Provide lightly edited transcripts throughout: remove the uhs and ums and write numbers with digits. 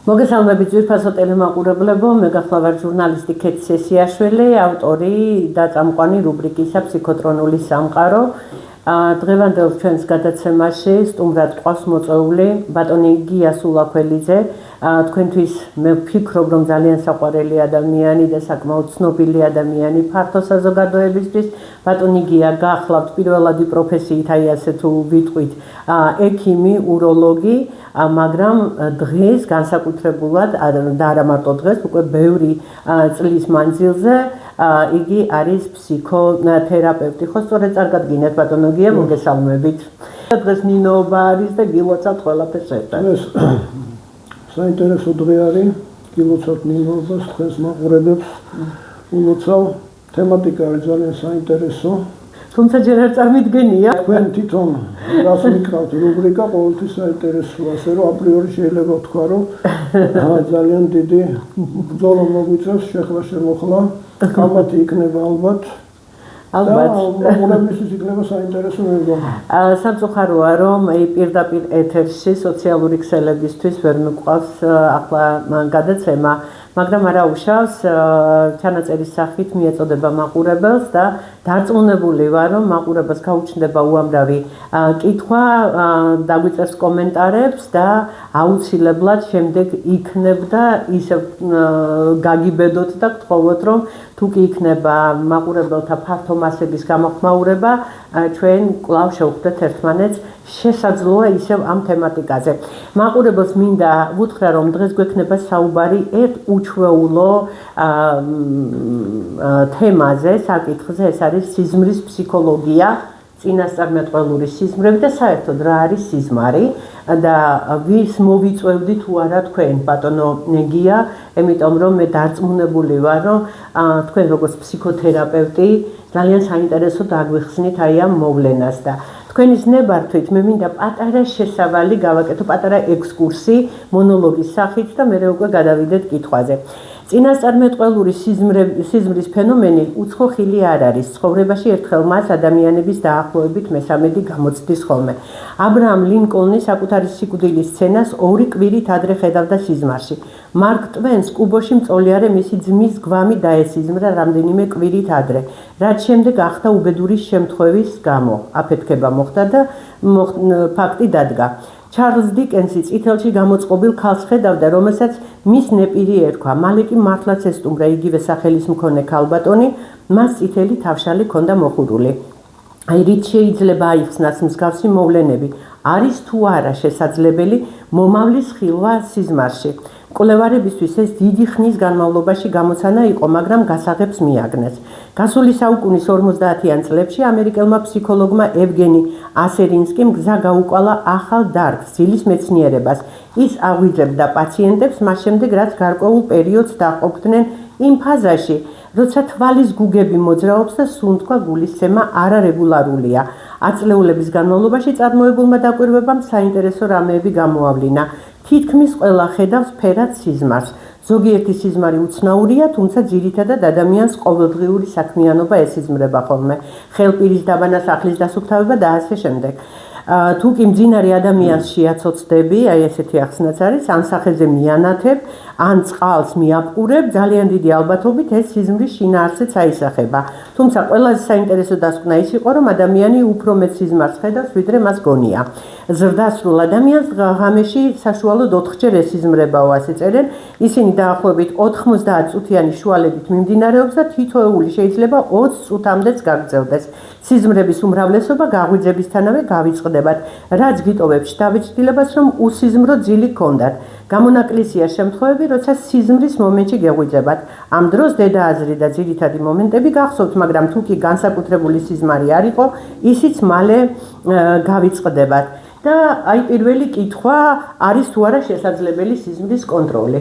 მოგესალმებით ძვირფასო ტელემაყურებლებო, მე გახლავართ ჟურნალისტი ქეთი სესიაშვილი, ავტორი და წამყვანი რუბრიკისა ფსიქოტრონული სამყარო. დღევანდელ ჩვენს გადაცემაში სტუმრად ყავს მოწვეული ბატონი გია სულაქველიძე. თქვენთვის მე ვფიქრობ, რომ ძალიან საყვარელი ადამიანი და საკმაოდ ცნობილი ადამიანი ფართო საზოგადოებისთვის. ბატონი გია გახლავთ პირველადი პროფესიით, აი ასე თუ ვიტყვით, ექიმი, უროლოგი, მაგრამ დღეს განსაკუთრებულად და არა მარტო დღეს, უკვე ბევრი წლის მანძილზე იგი არის ფსიქოთერაპევტი. ხო, სწორედ წარგადგინეთ ბატონო გია, მოგესალმებით. დღეს ნინოობა არის და გილოცავთ ყველაფერს ერთად. საინტერესო დღე არის, გილოცავთ ნინოობას, თქვენს მაყურებელს ულოცავ. თემატიკა არის ძალიან საინტერესო. თუმცა ჯერ არ წარმიდგენია. თქვენ თვითონ რას მიკრავთ რუბრიკა ყოველთვის საინტერესოა, ასე რომ აპრიორი შეიძლება ვთქვა, რომ ძალიან დიდი ბრძოლა მოგვიწევს შეხლა-შემოხლა, კამათი იქნება ალბათ. ალბათ. მაყურებელისთვის იქნება საინტერესო მე მგონი. სამწუხაროა, რომ პირდაპირ ეთერში სოციალური ქსელებისთვის ვერ მიყვავს ახლა გადაცემა. მაგრამ არა უშავს ჩანაწერის სახით მიეწოდება მაყურებელს და დარწმუნებული ვარ, რომ მაყურებელს გაუჩნდება უამრავი კითხვა, დაგვიწერს კომენტარებს და აუცილებლად შემდეგ იქნებდა ისევ გაგიბედოთ და გთხოვოთ, რომ თუ კი იქნება მაყურებელთა ფართო მასების გამოხმაურება, ჩვენ კვლავ შევხვდეთ ერთმანეთს შესაძლოა ისევ ამ თემატიკაზე. მაყურებელს მინდა ვუთხრა, რომ დღეს გვექნება საუბარი ერთ უჩვეულო თემაზე, საკითხზე, ეს არის სიზმრის ფსიქოლოგია, წინასწარმეტყველური სიზმრები და საერთოდ რა არის სიზმარი და ვის მოვიწვევდი თუ არა თქვენ ბატონო გია, იმიტომ რომ მე დარწმუნებული ვარ, რომ თქვენ როგორც ფსიქოთერაპევტი ძალიან საინტერესო დაგვიხსნით აი ამ მოვლენას და თქვენის ნებართვით მე მინდა პატარა შესავალი გავაკეთო, პატარა ექსკურსი მონოლოგის სახით და მე უკვე გადავიდეთ კითხვაზე. წინასწარმეტყველური სიზმრის ფენომენი უცხო ხილი არ არის. ცხოვრებაში ერთხელ მას ადამიანების დაახლოებით მესამედი გამოცდის ხოლმე. აბრაამ ლინკოლნი საკუთარი სიკვდილის სცენას 2 კვირით ადრე ხედავდა სიზმარში. მარკ ტვენს კუბოში მწოლიარე მისი ძმის გვამი დაესიზმრა რამდენიმე კვირით ადრე, რაც შემდეგ ახდა უბედური შემთხვევის გამო. აფეთქება მოხდა და ფაქტი დადგა. ჩარლზ დიკენსი წითელში გამოწყობილ ქალს ხედავდა, რომელსაც მის ნეპირი ერქვა. მალე კი მართლაც ესტუმრა იგივე სახელის მქონე ქალბატონი, მას წითელი თავშალი ჰქონდა მოხურული. აი რით შეიძლება აიხსნას მსგავსი მოვლენები? არის თუ არა შესაძლებელი მომავლის ხილვა სიზმარში? კვლევარებისთვის ეს დიდი ხნის განმავლობაში გამოცანა იყო, მაგრამ გასაღებს მიაგნეს. გასული საუკუნის 50-იან წლებში ამერიკელმა ფსიქოლოგმა ევგენი ასერინსკიმ გზა გაუკვალა ახალ დარგს, ძილის მეცნიერებას. ის აღვიძებდა პაციენტებს მას შემდეგ, რაც გარკვეულ პერიოდს დაყოფდნენ იმ ფაზაში, როცა თვალის გუგები მოძრაობს და სუნთქვა გულისცემა არარეგულარულია. აწლეულების განმავლობაში წარმოებულმა დაკვირვებამ საინტერესო რამეები გამოავლინა. თითქმის ყველა ხედავს ფერად სიზმარს. ზოგიერთი სიზმარი უცნაურია, თუმცა ძირითადად ადამიანს ყოველდღიური საქმიანობა ესიზმრება ხოლმე. ხელპირის დაბანა, სახლის დასუფთავება და ასე შემდეგ. თუ კი მძინარე ადამიანს შეაცოცდები, აი ესეთი ახსნაც არის, ან სახეზე მიანათებ, ან წყალს მიაპყურებ, ძალიან დიდი ალბათობით ეს სიზმრის შინაარსიც აისახება. თუმცა ყველაზე საინტერესო დასკვნა ის იყო, რომ ადამიანი უფრო მეტ სიზმარს ხედავს, ვიდრე მას გონია. ზრდასრულ ადამიანს ღამეში საშუალოდ 4-ჯერ ესიზმრებაო, ასე წერენ. ისინი დაახლოებით 90 წუთიანი შუალედით მიმდინარეობს და თითოეული შეიძლება 20 წუთამდეც გაგრძელდეს. სიზმრების უმრავლესობა გაღვიძებისთანავე გავიწყდებათ, რაც გიტოვებს შთაბეჭდილებას, რომ უსიზმრო ძილი გქონდათ. გამონაკლისია შემთხვევები, როცა სიზმრის მომენტში გეღვიძებათ. ამ დროს დედააზრი და ძირითადი მომენტები გახსოვთ, მაგრამ თუ კი განსაკუთრებული სიზმარი არ იყო, ისიც მალე გავიწყდებათ. და აი პირველი კითხვა არის თუ არა შესაძლებელი სიზმრის კონტროლი.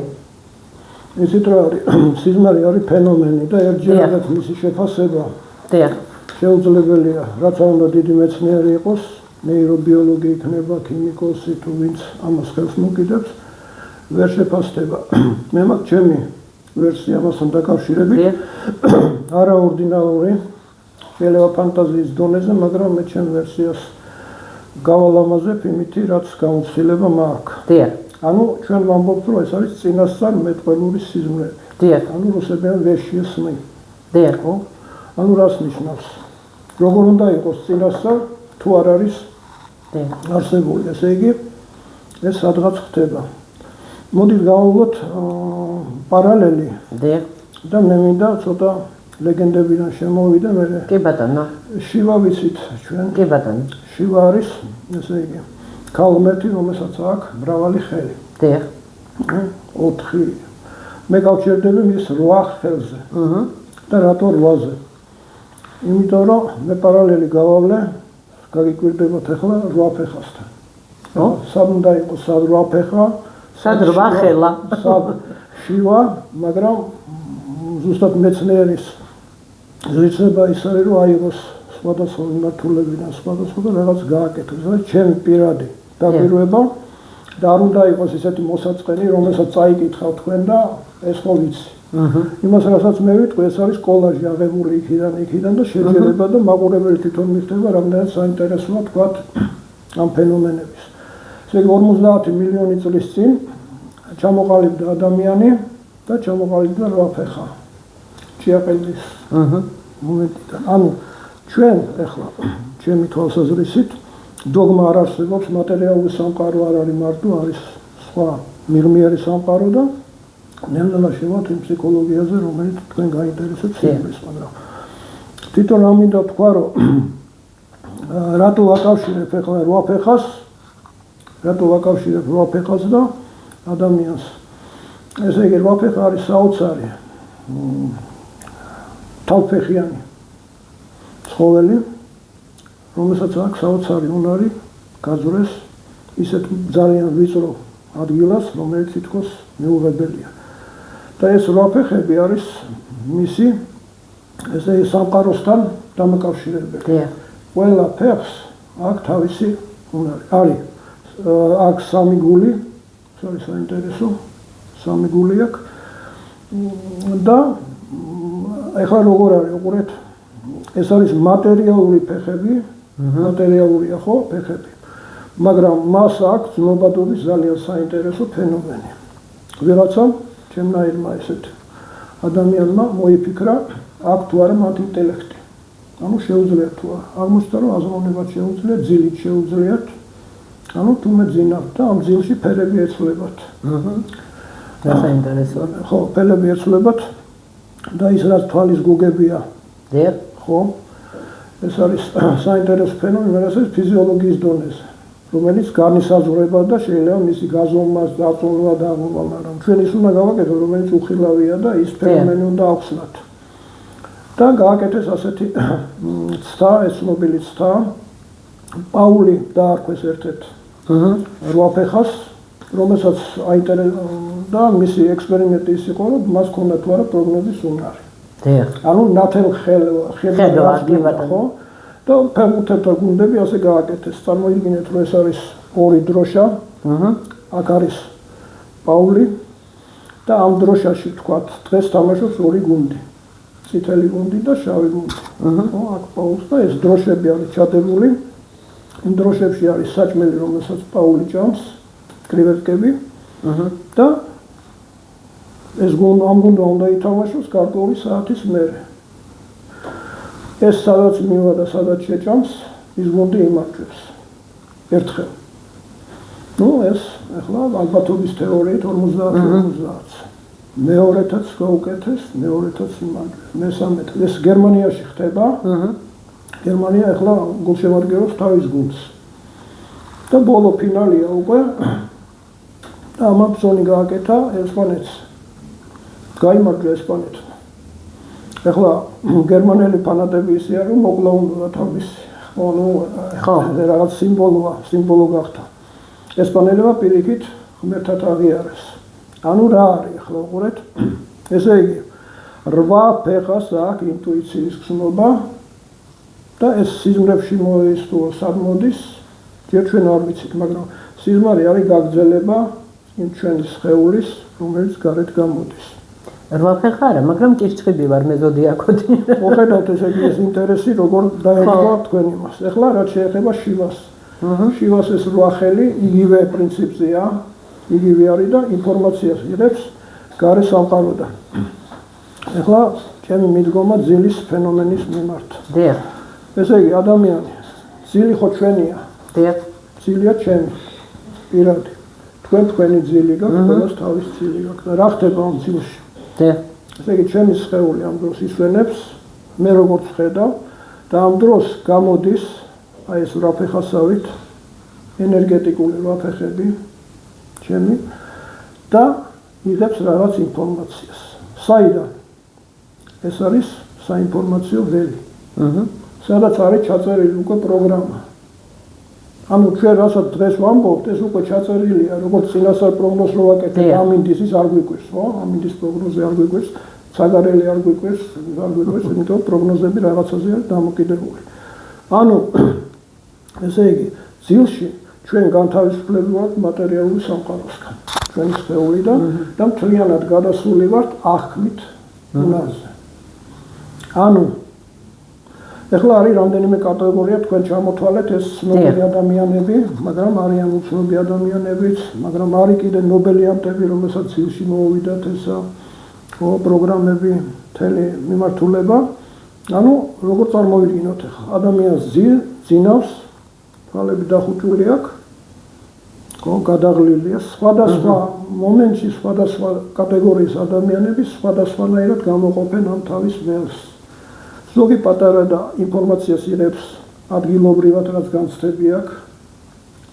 ისეთ რა არის, სიზმარი არის ფენომენი და ერთჯერადად მისი შეფასება შეუძლებელია, რაც უნდა დიდი მეცნიერი იყოს, ნეირობიოლოგი იქნება, ქიმიკოსი თუ ვინც ამას ხელს მოკიდებს, ვერ შეფასდება. მე მაქვს ჩემი ვერსია ამასთან დაკავშირებით, არაორდინალური, შეიძლება ფანტაზიის დონეზე, მაგრამ მე ჩემ ვერსიას გავალამაზებ იმითი, რაც გამოცდილება მაქვს. ანუ ჩვენ ვამბობთ, რომ ეს არის წინასწარ მეტყველური სიზმრები. დიახ. ანუ რუსებიან ვეშია სმი. დიახ. ხო? ანუ რას ნიშნავს? როგორ უნდა იყოს წინასწარ, თუ არ არის არსებული, ესე იგი ეს სადღაც ხდება. მოდით გავავლოთ პარალელი. დიახ. და მე მინდა ცოტა ლეგენდებიდან შემოვიდე მე. კი ბატონო. შივა ვიცით ჩვენ. კი ბატონო. შივა არის, ესე იგი, ქალღმერთი, რომელსაც აქვს მრავალი ხელი. დიახ. 4. მე გავჩერდები მის 8 ხელზე. და რატო 8-ზე? იმიტომ რომ მე პარალელი გავავლე, გაგიკვირდებათ ახლა 8 ფეხასთან. ხო? სად უნდა იყოს 8 ფეხა? სად 8 ხელა? სად შივა, მაგრამ ზუსტად მეცნიერის ზრიცება ის არის, რომ აიღოს სხვადასხვა მიმართულებიდან სხვადასხვა და რაღაც გააკეთოს. ეს ჩემი პირადი დაკვირვება და არ უნდა იყოს ისეთი მოსაწყენი, რომელსაც წაიკითხავ თქვენ და ეს ხო ვიცი. იმას რასაც მე ვიტყვი, ეს არის კოლაჟი აღებული იქიდან და შეჯერება და მაყურებელი თვითონ მიხვდება რამდენად საინტერესოა თქვა ამ ფენომენების. ესე იგი 50 მილიონი წლის წინ ჩამოყალიბდა ადამიანი და ჩამოყალიბდა 8 ფეხა. ჭიაყელის მომენტიდან. ანუ ჩვენ ახლა ჩემი თვალსაზრისით დოგმა არ არსებობს, მატერიალური სამყარო არ არის მარტო, არის სხვა მიღმიერი სამყარო და ნელ-ნელა შევართ იმ ფსიქოლოგიაზე, რომელიც თქვენ გაინტერესებს სიკვდილს, მაგრამ თვითონ რა მინდა თქვა, რომ რატო ვაკავშირებ ახლა 8 ფეხას, რატო ვაკავშირებ 8 ფეხას და ადამიანს. ესე იგი 8 ფეხა არის საოცარი თავფეხიანი ცხოველი, რომელსაც აქვს საოცარი უნარი გაძვრეს ისეთ ძალიან ვიწრო ადგილას, რომელიც თითქოს მეუღებელია. და ეს 8 ფეხები არის მისი ესე სამყაროსთან დამაკავშირებელი. ყველა ფეხს აქვს თავისი უნარი. არის აქვს 3 გული, ეს არის საინტერესო, 3 გული აქვს და ეხლა როგორ არის, უყურეთ, ეს არის მატერიალური ფეხები, მატერიალურია ხო, ფეხები. მაგრამ მას აქვს ცნობადობის ძალიან საინტერესო ფენომენი. ვიღაცამ ჩემნაირმა ესეთ ადამიანმა მოიფიქრა, აქვს თუ არა მათ ინტელექტი. ანუ შეუძლიათ თუ არა. აღმოჩნდა, რომ აზროვნებად შეუძლიათ, ძილით შეუძლიათ. ანუ თუმე ძინავთ და ამ ძილში ფერები ეცვლებათ. საინტერესო. ხო, ფერები ეცვლებათ და ის რაც თვალის გუგებია. ხო? ეს არის საინტერესო ფენომენი, რაც არის ფიზიოლოგიის დონეზე, რომელიც განისაზღვრება და შეიძლება მისი გაზომვას, დაწოლვა და აღობა, მაგრამ ჩვენ ის უნდა გავაკეთოთ, რომელიც უხილავია და ის ფენომენი უნდა ახსნათ. და გააკეთეს ასეთი ცდა, ეს ცნობილი ცდა, პაული დაარქვეს ერთ-ერთ 8 ფეხას, რომელსაც აინტერესდა მისი ექსპერიმენტი ის იყო, რომ მას ჰქონდა თუ არა პროგნოზის უნარი. ანუ ნათელ ხელს ხო? და ფეხბურთელთა გუნდები ასე გააკეთეს. წარმოიდგინეთ, რომ ეს არის 2 დროშა, აქ არის პაული და ამ დროშაში თქვათ, დღეს თამაშობს 2 გუნდი. წითელი გუნდი და შავი გუნდი. ხო, აქ პაულს და ეს დროშები არის ჩადებული. იმ დროშებში არის საჭმელი, რომელსაც პაული ჭამს, კრივეტკები და ეს ამ გუნდმა უნდა ითამაშოს გარკვეული საათის მერე. ეს სადაც მივა და სადაც შეჭამს, ის გუნდი იმარჯვებს. ერთხელ. ნუ ეს ახლა ალბათობის თეორიით 50-50. მეორეთაც გაუკეთეს, მეორეთაც იმარჯვებს. მესამედ ეს გერმანიაში ხდება. გერმანია ახლა გულშემარგებლობს თავის გუნდს. და ბოლო ფინალია უკვე. და ამან ბრძოლა გააკეთა ესპანეთს. გაიმარჯვა ესპანეთმა. ახლა გერმანელი ფანატები ისეა, რომ მოკლა უნდა თავის, რაღაც სიმბოლო გახდა. ესპანელებმა პირიქით ღმერთად აღიარეს. ანუ რა არის ახლა უყურეთ? ესე იგი 8 ფეხას აქვს ინტუიციის გზნობა და ეს სიზმრებში მოდის თუ სად მოდის, ჯერ ჩვენ არ ვიცით, მაგრამ სიზმარი არის გაგრძელება იმ ჩვენი სხეულის, რომელიც გარეთ გამოდის. 8 ფეხა არა, მაგრამ ჭირჭხიბი ვარ მე ზოდიაქოთი. მოხედავთ ესე იგი ეს ინტერესი როგორ დაერქვა თქვენ იმას. ახლა რაც შეეხება შივას. შივას ეს 8 ხელი იგივე პრინციპზეა. იგივე არის და ინფორმაციას იღებს გარე სამყაროდან. ეხლა ჩემი მიდგომა ძილის ფენომენის მიმართ. დიახ. ესე იგი ადამიანი ძილი ხო ჩვენია? დიახ. ძილია ჩემი. პირადი. თქვენი ძილი გაქვს, ყველას თავის ძილი გაქვს. და რა ხდება ამ ძილში? დიახ. ესე იგი ჩემი სხეული ამ დროს ისვენებს, მე როგორც ხედავ და ამ დროს გამოდის აი ეს რაფეხასავით ენერგეტიკული რაფეხები ჩემი და იღებს რაღაც ინფორმაციას. საიდან? ეს არის საინფორმაციო ველი. სადაც არის ჩაწერილი უკვე პროგრამა. ანუ ჩვენ რასაც დღეს ვამბობთ, ეს უკვე ჩაწერილია, როგორც წინასწარ პროგნოზს რო ვაკეთებ, ამინდის ის არ გვიკვირს, ხო? ამინდის პროგნოზი არ გვიკვირს, საგარელი არ გვიკვირს, იმიტომ პროგნოზები რაღაცაზე არის დამოკიდებული. ანუ ესე იგი, ძილში ჩვენ განთავისუფლები ვართ მატერიალური სამყაროსგან, ჩვენი სხეულიდან და მთლიანად გადასული ვართ აღქმით უნარზე. ანუ ეხლა არის რამდენიმე კატეგორია თქვენ ჩამოთვალეთ ეს ცნობილი ადამიანები, მაგრამ არიან უცნობი ადამიანებიც, მაგრამ არის კიდე ნობელიანტები, რომელსაც ძილში მოუვიდათ ესა პროგრამები, მთელი მიმართულება. ანუ როგორ წარმოვიდგინოთ ახლა ადამიანს ძინავს, თვალები დახუჭული აქვს, გადაღლილია, სხვადასხვა მომენტში სხვადასხვა კატეგორიის ადამიანები სხვადასხვანაირად გამოყოფენ ამ თავის ველს. ზოგი პატარა და ინფორმაციას იღებს ადგილობრივად, რაც განცდები აქვს,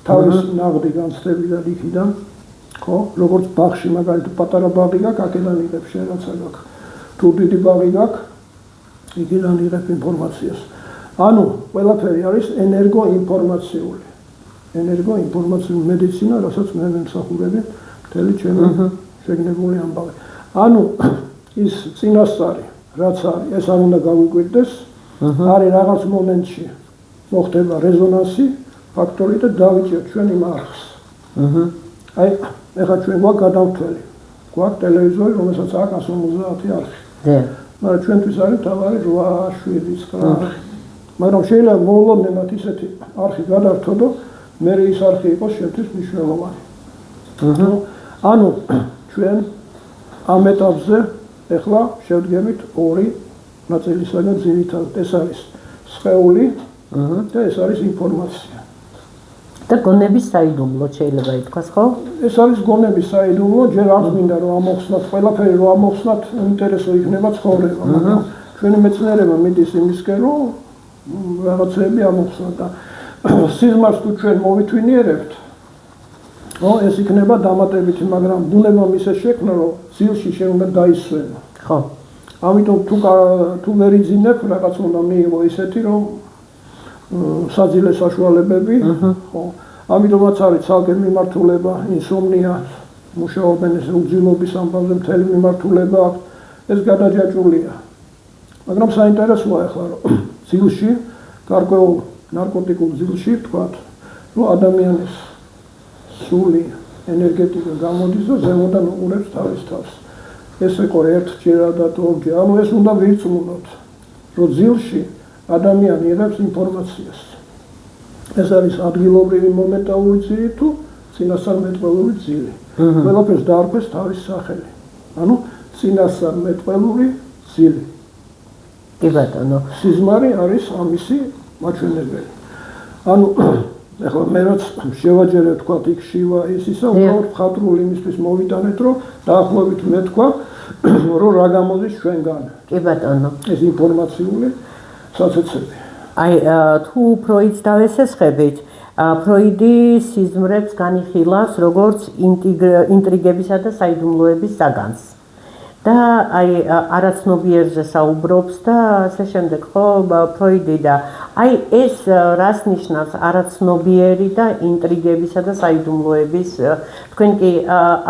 თავის ნაღდი განცდები და იქიდან, ხო, როგორც ბაღში მაგალითად პატარა ბაღი გაქვს, აქედან იღებს შენ რაცა გაქვს. თუ დიდი ბაღი გაქვს, იქიდან იღებ ინფორმაციას. ანუ ყველაფერი არის ენერგოინფორმაციული. ენერგოინფორმაციული მედიცინა, რასაც მე ვემსახურები, მთელი ჩემი შეგნებული ამბავი. ანუ ის წინასწარი რაც არის, ეს არ უნდა გავიკვირდეს, არის რაღაც მომენტში მოხდება რეზონანსი, ფაქტორი და დავიჭერთ ჩვენ იმ არხს. აი, ეხლა ჩვენ გვაქვს გადამთვლელი, გვაქვს ტელევიზორი, რომელსაც აქვს 150 არხი. მაგრამ ჩვენთვის არის თავარი 8, 7, 9 არხი. მაგრამ შეიძლება მოულოდნელად ისეთი არხი გადართოდო, მე ის არხი იყოს შენთვის მნიშვნელოვანი. ანუ ჩვენ ამ ეტაპზე ეხლა შევდგებით ორი ნაწილისაგან ძირითადად. ეს არის სხეული და ეს არის ინფორმაცია. და გონების საიდუმლო შეიძლება ითქვას, ხო? ეს არის გონების საიდუმლო, ჯერ არ მინდა რომ ამოხსნათ, ყველაფერი რომ ამოხსნათ, ინტერესო იქნება ცხოვრება, მაგრამ ჩვენი მეცნიერება მიდის იმისკენ, რომ რაღაცები ამოხსნათ და სიზმარს თუ ჩვენ მოვითვინიერებთ, ეს იქნება დამატებითი, მაგრამ ბუნებამ ისე შექმნა, რომ ძილში შენ უნდა დაისვენო. ხო. ამიტომ თუ ვერ იძინებ, რაღაც უნდა მიიღო ისეთი, რომ საძილე საშუალებები, ხო. ამიტომაც არის ცალკე მიმართულება, ინსომნია, მუშაობენ ეს უძილობის ამბავზე მთელი მიმართულება აქვს, ეს გადაჯაჭვულია. მაგრამ საინტერესოა ახლა, რომ ძილში, გარკვეულ ნარკოტიკულ ძილში, თქვათ, რომ ადამიანის სული ენერგეტიკა გამოდის და ზემოდან უყურებს თავის თავს. ეს იყო ერთჯერა და ორჯერ. ანუ ეს უნდა ვირწმუნოთ, რომ ძილში ადამიანი იღებს ინფორმაციას. ეს არის ადგილობრივი მომენტალური ძილი თუ წინასწარმეტყველური ძილი. ყველაფერს დაარქვეს თავის სახელი. ანუ წინასწარმეტყველური ძილი. კი ბატონო. სიზმარი არის ამისი მაჩვენებელი. ანუ ეხლა მე რაც შევაჯერე თქვა იქ შივა ის ისა უბრალოდ მხატვრული იმისთვის მოვიტანეთ რომ დაახლოებით მე თქვა რომ რა გამოდის ჩვენგან. კი ბატონო. ეს ინფორმაციული საცეცები. აი თუ ფროიდს დავესესხებით, ფროიდი სიზმრებს განიხილავს როგორც ინტრიგებისა და საიდუმლოების საგანს. და აი არაცნობიერზე საუბრობს და ასე შემდეგ, ხო, ფროიდი და აი ეს რას ნიშნავს არაცნობიერი და ინტრიგებისა და საიდუმლოების თქვენ კი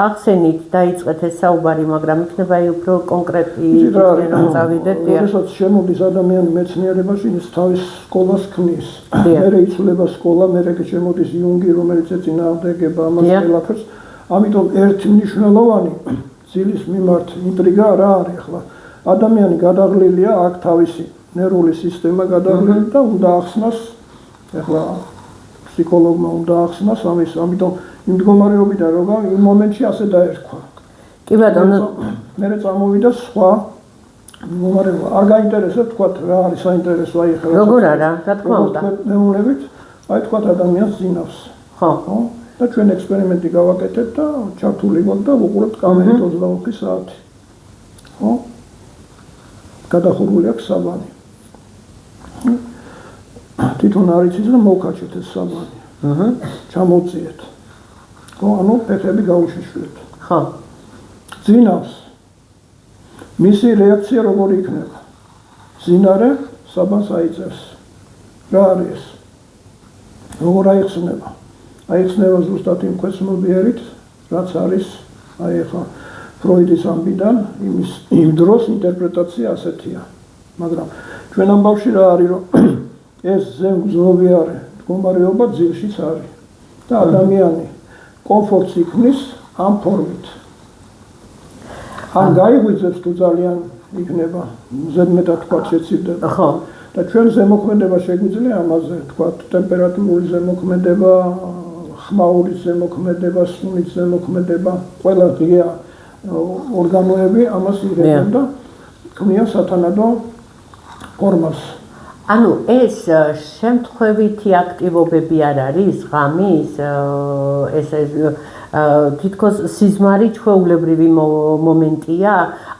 ახსენით დაიწყეთ ეს საუბარი, მაგრამ იქნება აი უფრო კონკრეტი რომ წავიდეთ. როდესაც შემოდის ადამიანი მეცნიერებაში, ის თავის სკოლას ქმნის. მერე იცვლება სკოლა, მერე შემოდის იუნგი, რომელიც ეწინააღმდეგება ამას ყველაფერს. ამიტომ ერთი მნიშვნელოვანი ძილის მიმართ ინტრიგა რა არის ახლა? ადამიანი გადაღლილია, აქ თავისი ნერვული სისტემა გადაღლილი და უნდა ახსნას, ახლა ფსიქოლოგმა უნდა ახსნას ამის, ამიტომ იმ მდგომარეობიდან როგორ იმ მომენტში ასე დაერქვა. კი ბატონო, მე წამოვიდა სხვა მდგომარეობა. არ გაინტერესებს თქვა რა არის საინტერესო აი ხა. როგორ არა, რა თქმა უნდა. მეუნებით აი თქვა ადამიანს ძინავს. ხო. და ჩვენ ექსპერიმენტი გავაკეთებთ და ჩართული ვართ და ვუყურებთ კამერით 24 საათი. ხო? გადახურული აქვს საბანი. თვითონ არ იცის რომ მოვკაჩეთ ეს საბანი. ჩამოწიეთ. ხო, ანუ ფეხები გაუშიშვლეთ. ხო. ძინავს. მისი რეაქცია როგორი იქნება? ძინარე საბანს აიწევს. რა არის ეს? როგორ აიხსნება? აიხსნება ზუსტად იმ ქვეცნობიერით, რაც არის აი ახლა ფროიდის ამბიდან იმ დროს ინტერპრეტაცია ასეთია. მაგრამ ჩვენ ამბავში რა არის რომ ეს ზემგზნობი არის, მდგომარეობა ძილშიც არის და ადამიანი კომფორტს იქნის ამ ფორმით. ან გაიღვიძებს თუ ძალიან იქნება ზედმეტად თქვა შეცირდება. ხო. და ჩვენ ზემოქმედება შეგვიძლია ამაზე თქვა ტემპერატურული ზემოქმედება, ხმაურის ზემოქმედება, სუნით ზემოქმედება, ყველა ღია ორგანოები ამას იღებენ და ქმნიან სათანადო ფორმას. ანუ ეს შემთხვევითი აქტივობები არ არის ღამის ეს თითქოს სიზმარი ჩვეულებრივი მომენტია,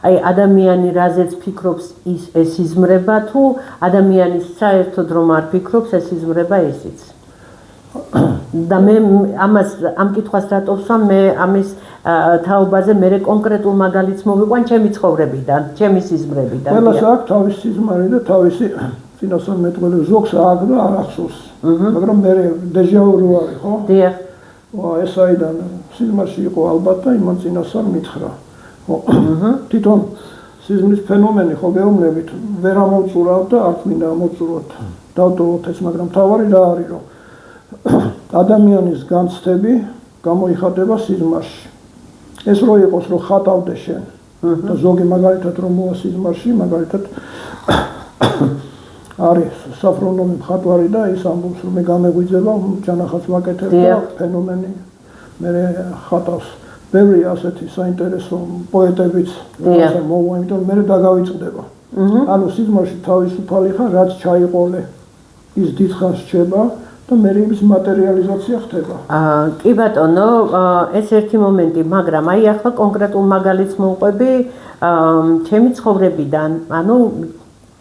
აი ადამიანი რაზეც ფიქრობს ეს იზმრება თუ ადამიანი საერთოდ რომ არ ფიქრობს ეს იზმრება ისიც. და მე ამას ამ კითხვას რატოვსვამ მე ამის თაობაზე მე კონკრეტულ მაგალითს მოვიყვან ჩემი ცხოვრებიდან, ჩემი სიზმრებიდან. ყველას აქვს თავისი სიზმარი და თავისი წინასწარმეტყველი ზოგს აქვს და არ ახსოვს. მაგრამ მე დეჟავური ვარ, ხო? დიახ. ეს აიდან სიზმარში იყო ალბათ და იმან წინასწარ მითხრა. ხო. თვითონ სიზმრის ფენომენი ხო გეუბნებით, ვერ ამოვწურავთ და არ მინდა ამოვწურავთ. დავტოვოთ ეს, მაგრამ თავარი რა არის რომ ადამიანის განცდები გამოიხატება სიზმარში. ეს რო იყოს რომ ხატავდე შენ და ზოგი მაგალითად რომ მოვა სიზმარში, მაგალითად არის საფრონომი მხატვარი და ის ამბობს რომ მე გამეგვიძება ჯანახats ვაკეთებ და ფენომენი მე ხატავს. ბევრი ასეთი საინტერესო პოეტებიც რაღაცა მოვა, იმიტომ მე დაგავიწყდება. ანუ სიზმარში თავისუფალი ხარ, რაც ჩაიყოლე ის დიდხანს რჩება და მე ის მატერიალიზაცია ხდება. კი ბატონო, ეს ერთი მომენტი, მაგრამ აი ახლა კონკრეტულ მაგალითს მოვყვები ჩემი ცხოვრებიდან, ანუ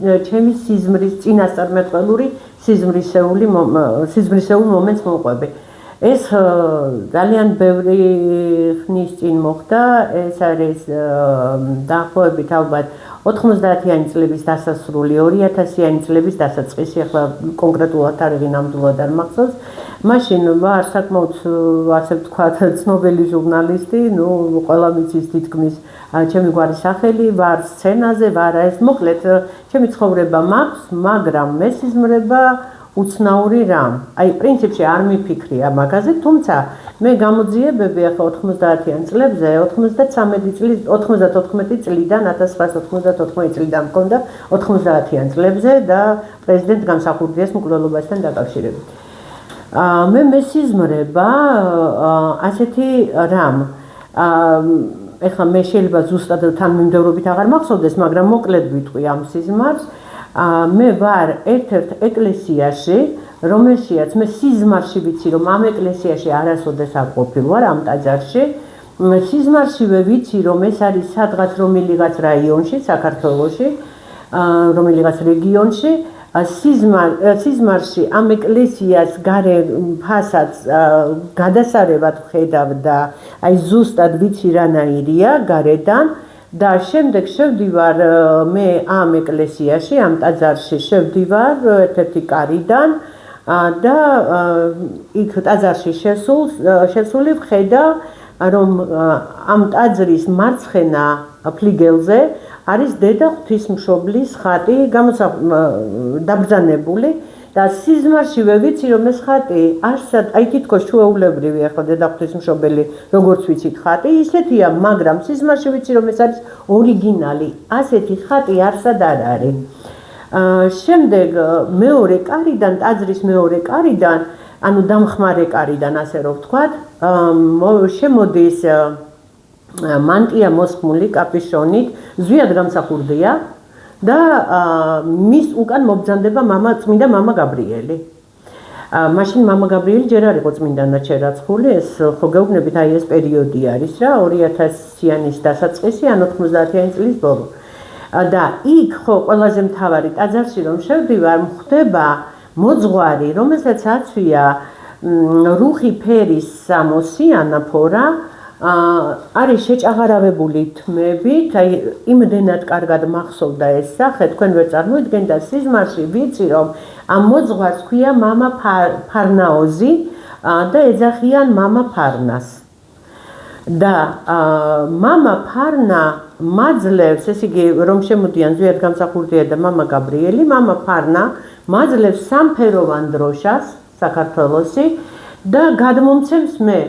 ჩემი სიზმრის წინასწარმეტყველური სიზმრისეულ მომენტს მოვყვები. ეს ძალიან ბევრი ხნის წინ მოხდა, ეს არის დაახლოებით ალბათ 90-იანი წლების დასასრული, 2000-იანი წლების დასაწყისი, ახლა კონკრეტულად თარიღი ნამდვილად არ მახსოვს. მაშინ ვარ საკმაოდ ასე ვთქვათ ცნობილი ჟურნალისტი, ნუ ყველა მიცის თითქმის ჩემი გვარის სახელი, ვარ სცენაზე, ვარ ეს მოკლედ ჩემი ცხოვრება მაქვს, მაგრამ მე სიზმრება უცნაური რამ. აი პრინციპში არ მიფიქრია მაგაზე, თუმცა მე გამოძიებები ახლა 90-იან წლებზე, 94 წლიდან 1994 წლიდან მქონდა 90-იან წლებზე და პრეზიდენტ გამსახურდიას მკვლელობასთან დაკავშირებით. მე სიზმრება ასეთი რამ. ეხლა მე შეიძლება ზუსტად თანმიმდევრობით აღარ მახსოვდეს, მაგრამ მოკლედ ვიტყვი ამ სიზმარს. მე ვარ ერთ-ერთ ეკლესიაში, რომელშიაც მე სიზმარში ვიცი, რომ ამ ეკლესიაში არასოდეს არ ყოფილვარ ამ ტაძარში. სიზმარშივე ვიცი, რომ ეს არის სადღაც რომელიღაც რაიონში, საქართველოში, რომელიღაც რეგიონში. სიზმარში ამ ეკლესიას გარე ფასადს გადასარევად ვხედავ და აი ზუსტად ვიცი რანაირია გარედან. და შემდეგ შევდივარ მე ამ ეკლესიაში, ამ ტაძარში შევდივარ ერთ-ერთი კარიდან და იქ ტაძარში შესული ვხედავ, რომ ამ ტაძრის მარცხენა ფლიგელზე არის დედა ღვთისმშობლის ხატი დაბრძანებული და სიზმარშივე ვიცი, რომ ეს ხატი აი თითქოს ჩვეულებრივი ახლა დედა ღვთისმშობელი როგორც ვიცით ხატი, ისეთია, მაგრამ სიზმარში ვიცი, რომ ეს არის ორიგინალი, ასეთი ხატი არსად არ არის. შემდეგ მეორე კარიდან, ტაძრის მეორე კარიდან ანუ დამხმარე კარიდან ასე რომ ვთქვათ, შემოდის მანტია მოსხმული კაპიშონით, ზვიად გამსახურდია და მის უკან მობრძანდება წმინდა მამა გაბრიელი. მაშინ მამა გაბრიელი ჯერ არ იყო წმინდანად შერაცხული, ეს ხო გეუბნებით, აი ეს პერიოდი არის რა, 2000-იანის დასაწყისი, ან 90-იანი წლის ბოლო. და იქ ხო ყველაზე მთავარი ტაძარში რომ შევდივარ, ხდება მოძღვარი, რომელსაც აცვია რუხი ფერის სამოსი ანაფორა, არის შეჭაღარავებული თმებით, აი იმდენად კარგად მახსოვდა ეს სახე, თქვენ ვერ წარმოიდგენთ სიზმარში ვიცი რომ ამ მოძღვარს ქვია მამა ფარნაოზი და ეძახიან მამა ფარნას. და მამა ფარნა მაძლევს, ეს იგი რომ შემოდიან ზვიად გამსახურდია და მამა გაბრიელი, მამა ფარნა მაძლევს სამფეროვან დროშას საქართველოსი და გადმომცემს მე,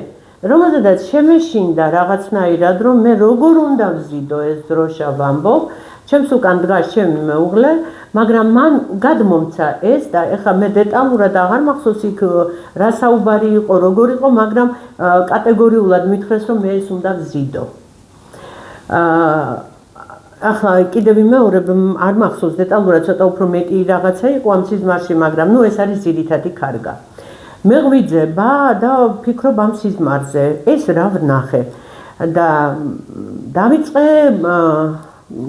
რომელზედაც შემეშინდა რაღაცნაირად, რომ მე როგორ უნდა ვზიდო ეს დროშა ვამბობ, ჩემს უკან დგას ჩემი მეუღლე, მაგრამ მან გადმომცა ეს და ეხლა მე დეტალურად აღარ მახსოვს იქ რა საუბარი იყო, როგორ იყო, მაგრამ კატეგორიულად მითხრეს, რომ მე ეს უნდა ვზიდო. ახლა კიდევ ვიმეორებ, არ მახსოვს დეტალურად, ცოტა უფრო მეტი რაღაცა იყო ამ სიზმარში, მაგრამ ნუ ეს არის ძირითადი ქარგა. მე ღვიძება და ვფიქრობ ამ სიზმარზე, ეს რა ვნახე და დავიწყე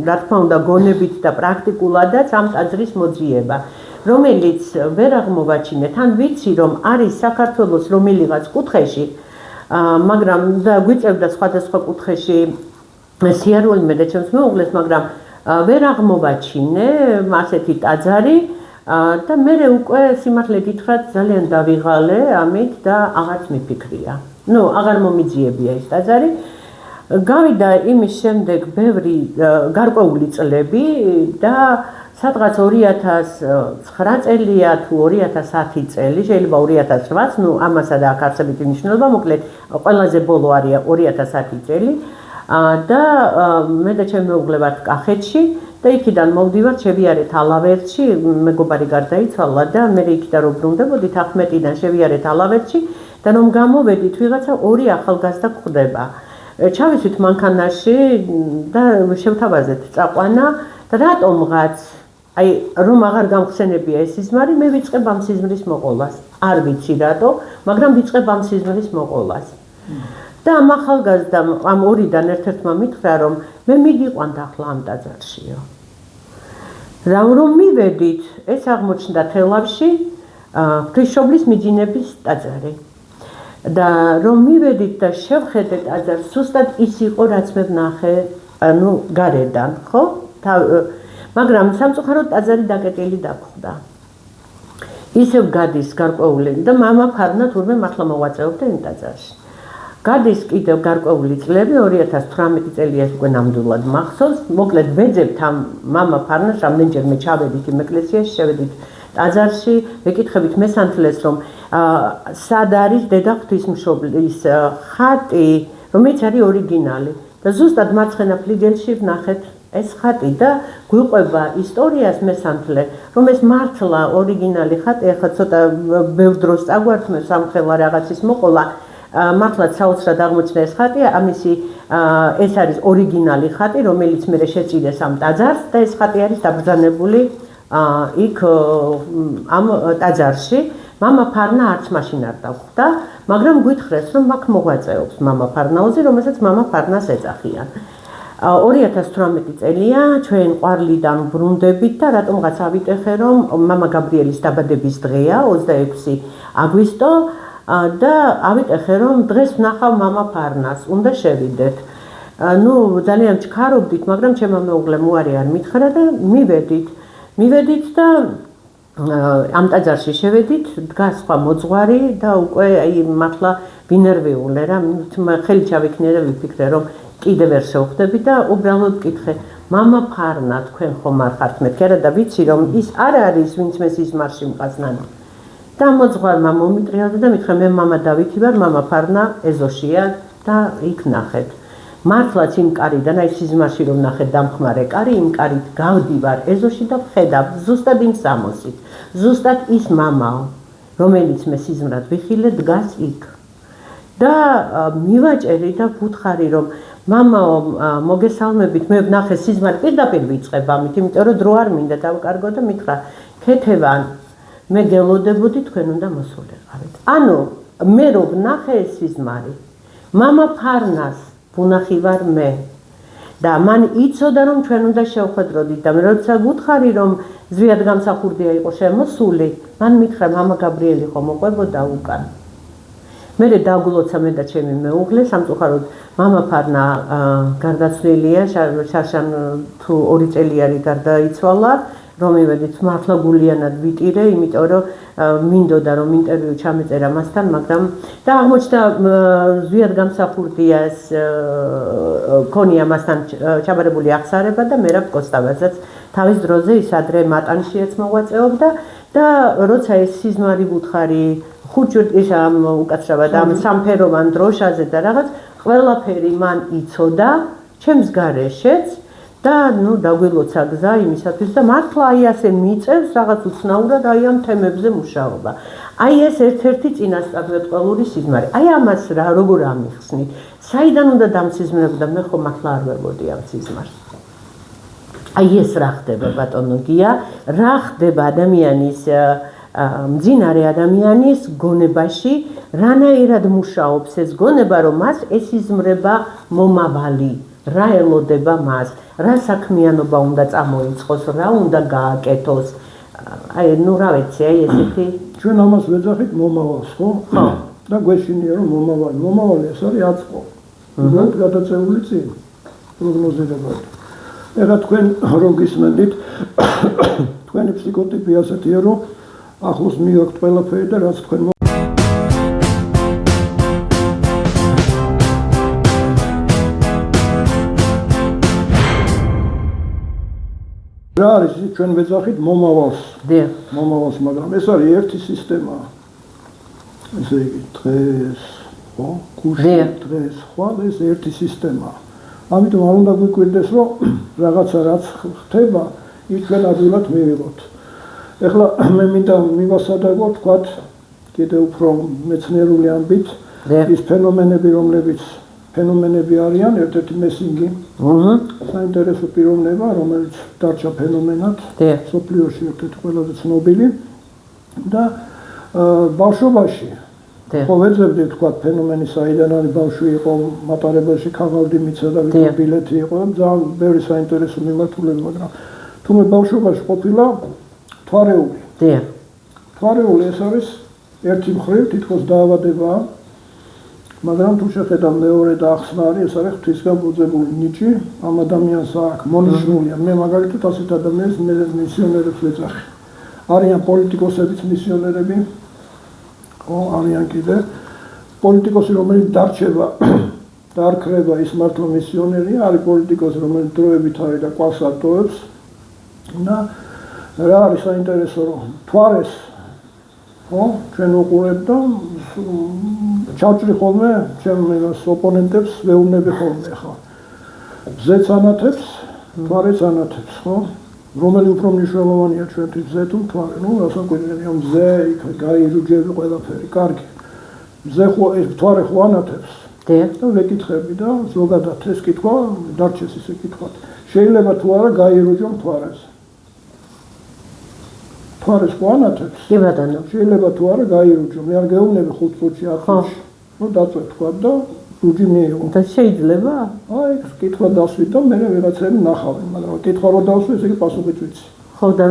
რა თქმა უნდა გონებით და პრაქტიკულადაც ამ ტაძრის მოძიება, რომელიც ვერ აღმოვაჩინე, თან ვიცი რომ არის საქართველოს რომელიღაც კუთხეში, მაგრამ და გვიწევდა სხვადასხვა კუთხეში სიარული მე და ჩემს მეუღლეს, მაგრამ ვერ აღმოვაჩინე ასეთი ტაძარი და მე უკვე სიმართლე გითხრათ ძალიან დავიღალე ამით და აღარც მიფიქრია. ნუ აღარ მომიძიებია ეს ტაძარი. გავიდა იმის შემდეგ ბევრი გარკვეული წლები და სადღაც 2009 წელია თუ 2010 წელი, შეიძლება 2008, ნუ ამასა და აქ არსებითი მნიშვნელობა, მოკლედ ყველაზე ბოლო არის 2010 წელი და მე და ჩემი მეუღლე ვართ კახეთში და იქიდან მოვდივართ, შევიარეთ ალავერტში, მეგობარი გარდაიცვალა და მე იქიდან რომ ბრუნდებოდით 11-დან შევიარეთ ალავერტში და რომ გამოვედით ვიღაცა ორი ახალგაზრდა გვხვდება. ჩავისვით მანქანაში და შევთავაზეთ წაყვანა და რატომღაც აი რომ აღარ გამხსენებია ეს სიზმარი, მე ვიწყებ ამ სიზმრის მოყოლას. არ ვიცი რატო, მაგრამ ვიწყებ ამ სიზმრის მოყოლას. და ამ ახალგაზრდამ ამ ორიდან ერთ-ერთმა მითხრა რომ მე მიგიყვანთ ახლა ამ ტაძარშიო. რომ მივედით, ეს აღმოჩნდა თელავში ღვთისმშობლის მიძინების ტაძარი. და რომ მივედით და შევხედეთ ტაძარს, ზუსტად ის იყო რაც მე ვნახე, ანუ გარედან, ხო? მაგრამ სამწუხაროდ ტაძარი დაკეტილი დაგხვდა. ისევ გადის გარკვეული და მამა ფარნა თურმე მართლა მოვაწეობდა იმ ტაძარში. გადის კიდევ გარკვეული წლები, 2018 წელია უკვე ნამდვილად მახსოვს, მოკლედ ვეძებთ ამ მამა ფარნას, რამდენჯერმე ჩავედით იმ ეკლესიაში, შევედით ტაძარში, ვეკითხებით მესანთლეს, რომ სად არის დედა ღვთისმშობლის ხატი, რომელიც არის ორიგინალი. და ზუსტად მარცხენა ფლიგელში ვნახეთ ეს ხატი და გვიყვება ისტორიას მესანთლე, რომ ეს მართლა ორიგინალი ხატი, ახლა ცოტა ბევრ დროს წაგვართმევ სამხელა რაღაცის მოყოლა, მართლაც საოცრად აღმოჩნდა ეს ხატი, ამისი ეს არის ორიგინალი ხატი, რომელიც მე შეწირეს ამ ტაძარს და ეს ხატი არის დაბრძანებული იქ ამ ტაძარში. მამა ფარნა არც მაშინ არ დაგხვდა, მაგრამ გითხრეს, რომ აქ მოღვაწეობს მამა ფარნაოზი, რომელსაც მამა ფარნას ეძახიან. 2018 წელია, ჩვენ ყვარლიდან ბრუნდებით და რატომღაც ავიტეხე, რომ მამა გაბრიელის დაბადების დღეა, 26 აგვისტო და ავიტეხე, რომ დღეს ვნახავ მამა ფარნას, უნდა შევიდეთ. ნუ ძალიან ჩქარობდით, მაგრამ ჩემმა მეუღლემ უარი არ მითხრა და მივედით და ამ ტაძარში შევედით, დგას სხვა მოძღვარი და უკვე აი მართლა ვინერვიულე რა, ხელი ჩავიქნე და ვიფიქრე, რომ კიდევ ვერ შევხვდები და უბრალოდ ვკითხე, მამა ფარნა, თქვენ ხომ არ ხართ მეთქი არა და ვიცი, რომ ის არ არის, ვინც მე სიზმარში მყავს ნანა. და მოძღვარმა მომიტრიალდა და მითხრა, მე მამა დავითი ვარ, მამა ფარნა ეზოშია და იქ ნახეთ. მართლაც იმ კარიდან, აი სიზმარში რომ ნახეთ დამხმარე კარი, იმ კარით გავდივარ ეზოში და ვხედავ ზუსტად იმ სამოსით. ზუსტად ის მამაო. რომელიც მე სიზმრად ვიხილე, დგას იქ. და მივაჭერი და ვუთხარი, რომ მამაო, მოგესალმებით, მე ვნახე სიზმარი პირდაპირ ვიწყებ ამით, იმიტომ რომ დრო არ მინდა დავკარგო და მითხრა, ქეთევან, მე გელოდებოდი, თქვენ უნდა მოსულიყავით. ანუ მე რო ვნახე ეს სიზმარი, მამა ფარნას ვუნახი ვარ მე. და მან იცოდა, რომ ჩვენ უნდა შევხვედროდით და მე როცა ვუთხარი, რომ ზვიად გამსახურდია იყო შემოსული, მან მითხრა, მამა გაბრიელი ხომ მოყვებოდა უკან. მე დაგულოცა მე და ჩემი მეუღლე, სამწუხაროდ მამა ფარნა გარდაცვლილია, შარშან თუ 2 წელი არის გარდაიცვალა, რომ იმედით მართლა გულიანად ვიტირე, იმიტომ რომ მინდოდა რომ ინტერვიუ ჩამეწერა მასთან, მაგრამ და აღმოჩნდა ზვიად გამსახურდიას ქონია მასთან ჩაბარებული აღსარება და მერაბ კოსტავაძეც თავის დროზე ის ადრე მატანშიაც მოღვაწეობდა და როცა ეს სიზმარი ვუთხარი ხუჭურტის ამ უკაცრავად ამ სამფეროვან დროშაზე და რაღაც ყველაფერი მან იცოდა ჩემს გარეშეც და ნუ დაგვილოცა გზა იმისათვის და მართლა აი ასე მიწევს რაღაც უცნაურად აი ამ თემებზე მუშაობა. აი ეს ერთ-ერთი წინასწარმეტყველური სიზმარი. აი ამას რა როგორ ამიხსნით? საიდან უნდა დამსიზმრებოდა მე ხო მართლა არ ვერგოდი ამ სიზმარს. აი ეს რა ხდება ბატონო გია, რა ხდება ადამიანის მძინარე ადამიანის გონებაში, რანაირად მუშაობს ეს გონება, რომ მას ესიზმრება მომავალი, რა ელოდება მას, რა საქმიანობა უნდა წამოიწყოს, რა უნდა გააკეთოს. აი, ნუ რა ვიცი, აი ესეთი ჩვენ ამას ვეძახით მომავალს, ხო? და გვეშინია რომ მომავალი ეს არის აწყო. უბრალოდ გადაწეული წინ პროგნოზირებად. ეხლა თქვენ რო გისმენთ, თქვენი ფსიქოტიპი ასეთია, რომ ახლოს მივაქვთ ყველაფერი და რაც თქვენ რა არის ჩვენ ვეძახით მომავალს. დიახ. მომავალს, მაგრამ ეს არის ერთი სისტემა. ესე იგი დღეს, ხო? გუშინ დღეს, ხო, ეს ერთი სისტემა. ამიტომ არ უნდა გვიკვირდეს, რომ რაღაცა რაც ხდება, ის ჩვენ ადვილად მივიღოთ. ეხლა მე მინდა მივასადაგო, თქვათ, კიდევ უფრო მეცნიერული ამბით, ის ფენომენები, რომლებიც ფენომენები არიან, ერთ-ერთი მესინგი. საინტერესო პიროვნება, რომელიც დარჩა ფენომენად, სოფლიოში ერთ-ერთი ყველაზე ცნობილი და ბავშვობაში ხო ვეძებდი თქვათ ფენომენი საიდან არის ბავშვი იყო მატარებელში ქაღალდი მიცა და ვიდეო ბილეთი იყო ძალიან ბევრი საინტერესო მიმართულება, მაგრამ თუმე ბავშვობაში ყოფილა თვარეული. თვარეული ეს არის ერთი მხრივ თითქოს დაავადებაა, მაგრამ თუ შეხედავ მეორე და ახსნა არის, ეს არის ღვთისგან მოძებული ნიჭი, ამ ადამიანს აქვს მონიშნულია. მე მაგალითად ასეთ ადამიანს მე მისიონერებს ვეძახი. არიან პოლიტიკოსებიც მისიონერები, ხო, არიან კიდე პოლიტიკოსი, რომელიც დარჩება და არ ქრება, ის მართლა მისიონერია, არის პოლიტიკოსი, რომელიც დროებით არის და კვალს ატოვებს. და რა არის საინტერესო, რომ თვარეს ხო, ჩვენ უყურებთ და ჩავჭრი ხოლმე ჩემს ოპონენტებს ვეუბნები ხოლმე ხა. მზეც ანათებს, თვარეც ანათებს, ხო? რომელი უფრო მნიშვნელოვანია ჩვენთვის მზე თუ თვარე? ნუ რასაკვირველია, მზე, იქ გაირუჯები ყველაფერი, კარგი. მზე ხო ეს თვარე ხო ანათებს? და ვეკითხები და ზოგადად ეს კითხვა დარჩეს ისე კითხვა. შეიძლება თუ არა გაირუჯო თვარეს? თვარეს ხო ანათებს? კი ბატონო. შეიძლება თუ არა გაირუჯო, მე არ გეუბნები 5 წუთში 10 წუთში. ნუ დაწვეთ თქვა და რუჯი მიიღო. და შეიძლება? აი, კითხვა დასვით და მე ვიღაცები ნახავენ, მაგრამ კითხვა რო დავსვი, ესე იგი პასუხიც ვიცი. ხო და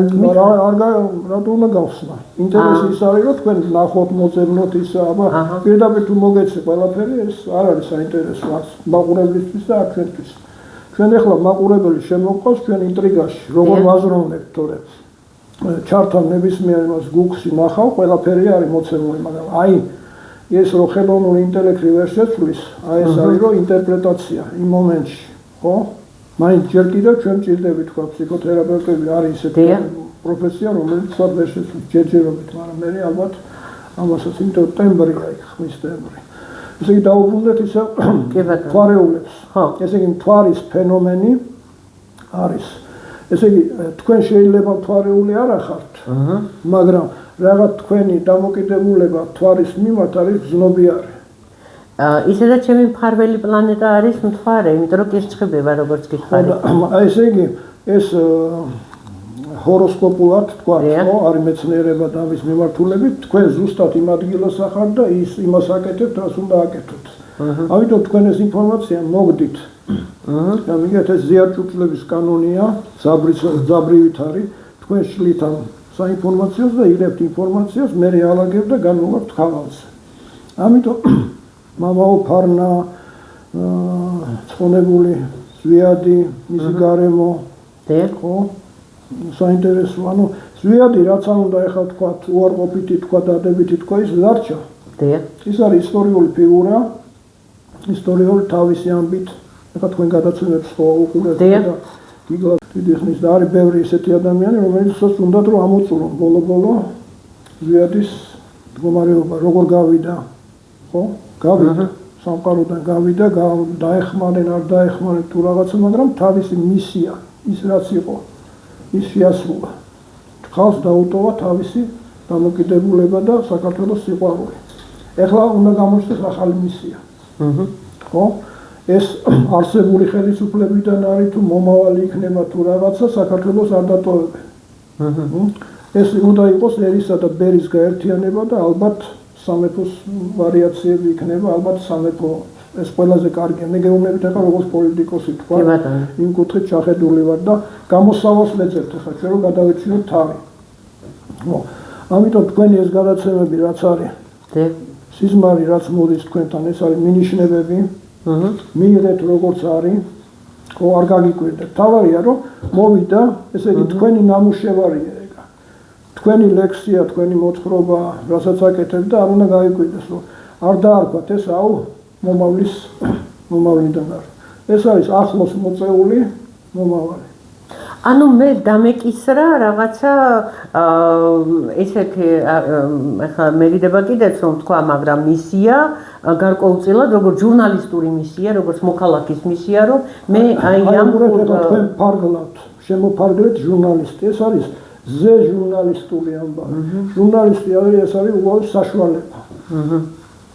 რატო უნდა გავხსნა? ინტერესი ის არის, რომ თქვენ ნახოთ, მოძებნოთ ის, აბა პირდაპირ თუ მოგეცე ყველაფერი, ეს არ არის საინტერესო არც მაყურებლისთვის და არც ჩვენთვის. ჩვენ ახლა მაყურებელი შემოყვავს ჩვენ ინტრიგაში, როგორ ვაზროვნებთ, თორე ჩართან ნებისმიერ იმას გუგლში ნახავ, ყველაფერი არის მოცემული, მაგრამ აი ეს რო ხელოვნური ინტელექტი ვერ შეცვლის, აი ეს არის რომ ინტერპრეტაცია იმ მომენტში, ხო? მაინც ჯერ კიდევ ჩვენ ჭირდებით თქვა ფსიქოთერაპევტები არის ისეთი პროფესია, რომელიც სხვა ვერ შეცვლის ჯერჯერობით, მაგრამ მე ალბათ ამასაც იმიტომ ტემბრია იქ ხმის ტემბრი. ესე იგი დაუბრუნდეთ ისე თვარეულებს. ესე იგი თვარის ფენომენი არის ესე იგი თქვენ შეიძლება მთვარეული არ ახართ, მაგრამ რაღაც თქვენი დამოკიდებულება მთვარის მიმართ არის გზნობიარე. ისედაც ჩემი მფარველი პლანეტა არის მთვარე, იმიტომ რომ კირჩხიბება როგორც გითხარი. ესე იგი ეს ჰოროსკოპულად თქვა, ხო, არის მეცნიერება და ამის მიმართულებით, თქვენ ზუსტად იმ ადგილას ახართ და იმას აკეთებთ, რაც უნდა აკეთოთ. ამიტომ თქვენ ეს ინფორმაცია მოგდით. და მიგეთ ეს ზიარჭუჭლების კანონია, ძაბრივით არის, თქვენ შლით ამ საინფორმაციოს და იღებთ ინფორმაციას, მე რეალაგებ და განმოვართ ხალხზე. ამიტომ მამაო ფარნა, ცხონებული ზვიადი, მისი გარემო, ხო? საინტერესო, ანუ ზვიადი რაც არ უნდა ეხლა თქვა, უარყოფითი თქვა, დადებითი თქვა, ის დარჩა. ის არის ისტორიული ფიგურა, ისტორიული თავისი ამბით. ეხლა თქვენ გადაცემებს ხო უყურებთ და გიგლავთ დიდი ხნის და არის ბევრი ისეთი ადამიანი, რომელიცაც უნდათ რომ ამოწურონ ბოლო-ბოლო ზვიადის მდგომარეობა, როგორ გავიდა, ხო? გავიდა, სამყაროდან გავიდა, დაეხმარნენ, არ დაეხმარნენ თუ რაღაცა, მაგრამ თავისი მისია, ის რაც იყო, ის შეასრულა. ხალხს დაუტოვა თავისი დამოკიდებულება და საქართველოს სიყვარული. ეხლა უნდა გამოჩნდეს ახალი მისია. ხო? ეს არსებული ხელისუფლებიდან არის თუ მომავალი იქნება თუ რაღაცა საქართველოს არ დატოვებენ. ეს უნდა იყოს ერისა და ბერის გაერთიანება და ალბათ სამეფოს ვარიაციები იქნება, ალბათ სამეფო ეს ყველაზე კარგია. მე გეუბნებით ახლა როგორც პოლიტიკოსი თქვა, იმ კუთხით ჩახედული ვარ და გამოსავალს მეძებთ ახლა ჩვენ რომ გადავეჩინოთ თავი. ამიტომ თქვენი ეს გადაცემები რაც არის, სიზმარი რაც მოდის თქვენთან, ეს არის მინიშნებები. მიიღეთ როგორც არის, ხო არ გაგიკვირდეთ. თავარია რომ მოვიდა, ესე იგი თქვენი ნამუშევარია ეგა. თქვენი ლექსია, თქვენი მოთხრობა, რასაც აკეთებთ და არ უნდა გაიკვირდეს, რომ არ დაარქვათ ეს აუ მომავლიდან არის. ეს არის ახლოს მოწეული მომავალი. ანუ მე დამეკისრა რაღაცა ესეთი ახლა მერიდება კიდეც რომ თქვა, მაგრამ მისია გარკვეულწილად როგორც ჟურნალისტური მისია, როგორც მოქალაქის მისია, რომ მე აი ამ თქვენ ფარგლავთ, შემოფარგლეთ ჟურნალისტი. ეს არის ზე ჟურნალისტური ამბავი. ჟურნალისტი ეს არის უბრალოდ საშუალება.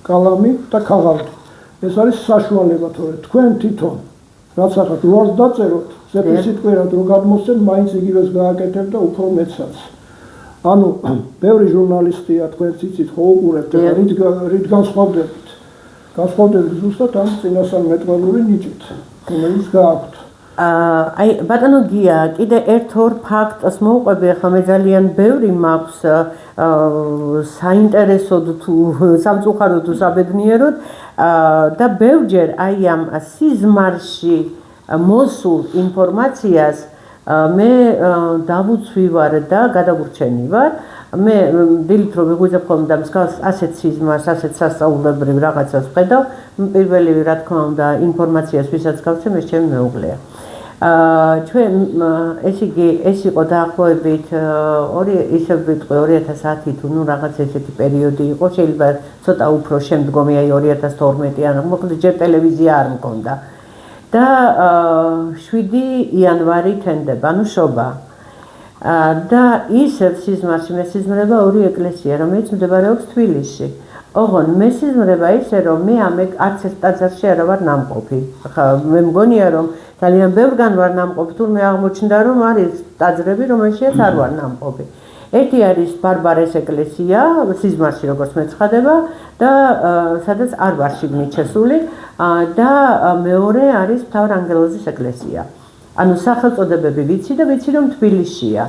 კალამი და ქაღალდი. ეს არის საშუალება, თორე თქვენ თვითონ რაც ახლა უარს დაწეროთ, ზეპისიტყვიერად რომ გადმოსცენ, მაინც იგივეს გააკეთებ და უფრო მეცაც. ანუ ბევრი ჟურნალისტია თქვენ ციცით ხო უყურებთ და რით განსხვავდებით? განსხვავდებით ზუსტად ამ წინასწარმეტყველური ნიჭით, რომელიც გააქვთ. აი ბატონო გია, კიდე ერთ-ორ ფაქტს მოვყვები, ახლა მე ძალიან ბევრი მაქვს საინტერესოდ თუ სამწუხაროდ თუ საბედნიეროდ და ბევრჯერ აი ამ სიზმარში მოსულ ინფორმაციას მე დავუცვი ვარ და გადაგურჩენი ვარ. მე დილით რომ ვიღვიძებ ხოლმე და მსგავს ასეთ სიზმარს, ასეთ სასწაულებრივ რაღაცას ვხედავ, პირველი რა თქმა უნდა ინფორმაციას ვისაც გავცემ, ეს ჩემი მეუღლეა. ჩვენ ეს იყო დაახლოებით ისევ ვიტყვი 2010 თუ ნუ რაღაც ესეთი პერიოდი იყო, შეიძლება ცოტა უფრო შემდგომი აი 2012 ან მოკლედ ჯერ ტელევიზია არ მქონდა. და 7 იანვარი თენდება, ანუ შობა. და ისევ სიზმარში მესიზმრება ორი ეკლესია, რომელიც მდებარეობს თბილისში. ოღონ მესიზმრება ისე, რომ მე არც ერთ ტაძარში არ ვარ ნამყოფი. ხა მე მგონია, რომ ძალიან ბევრგან ვარ ნამყოფი, თურმე აღმოჩნდა, რომ არის ტაძრები, რომელშიც არ ვარ ნამყოფი. ერთი არის ბარბარეს ეკლესია, სიზმარში როგორც მეცხადება და სადაც არ ვარ შიგნით შესული და მეორე არის მთავარანგელოზის ეკლესია. ანუ სახელწოდებები ვიცი და ვიცი რომ თბილისშია.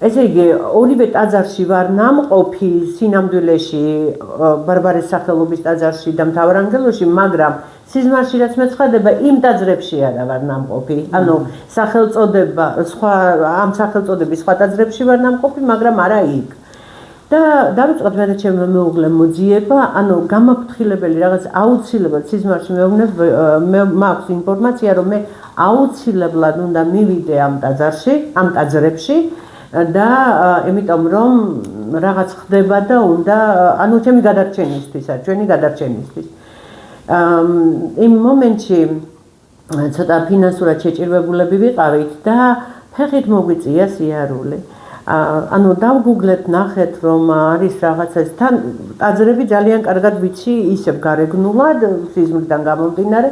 ესე იგი ორივე ტაძარში ვარ ნამყოფი სინამდვილეში ბარბარეს სახელობის ტაძარში და მთავარანგელოზში, მაგრამ სიზმარში რაც მეცხადება იმ ტაძრებში არა ვარ ნამყოფი. ანუ სახელწოდება სხვა ამ სახელწოდების სხვა ტაძრებში ვარ ნამყოფი, მაგრამ არა იქ. და დავიწყოთ მე და ჩემი მეუღლე მოძიება, ანუ გამაფრთხილებელი რაღაც აუცილებლად სიზმარში მე მაქვს ინფორმაცია, რომ მე აუცილებლად უნდა მივიდე ამ ტაძარში, ამ ტაძრებში და იმიტომ რომ რაღაც ხდება და უნდა ანუ ჩემი გადარჩენისთვის, ჩვენი გადარჩენისთვის. იმ მომენტში ცოტა ფინანსურად შეჭირებულები ვიყავით და ფეხით მოგვიწია სიარული. ანუ დავგუგლეთ, ნახეთ, რომ არის რაღაცას თან ტაძრები ძალიან კარგად ვიცი, ისევ გარეგნულად სიზმრიდან გამომდინარე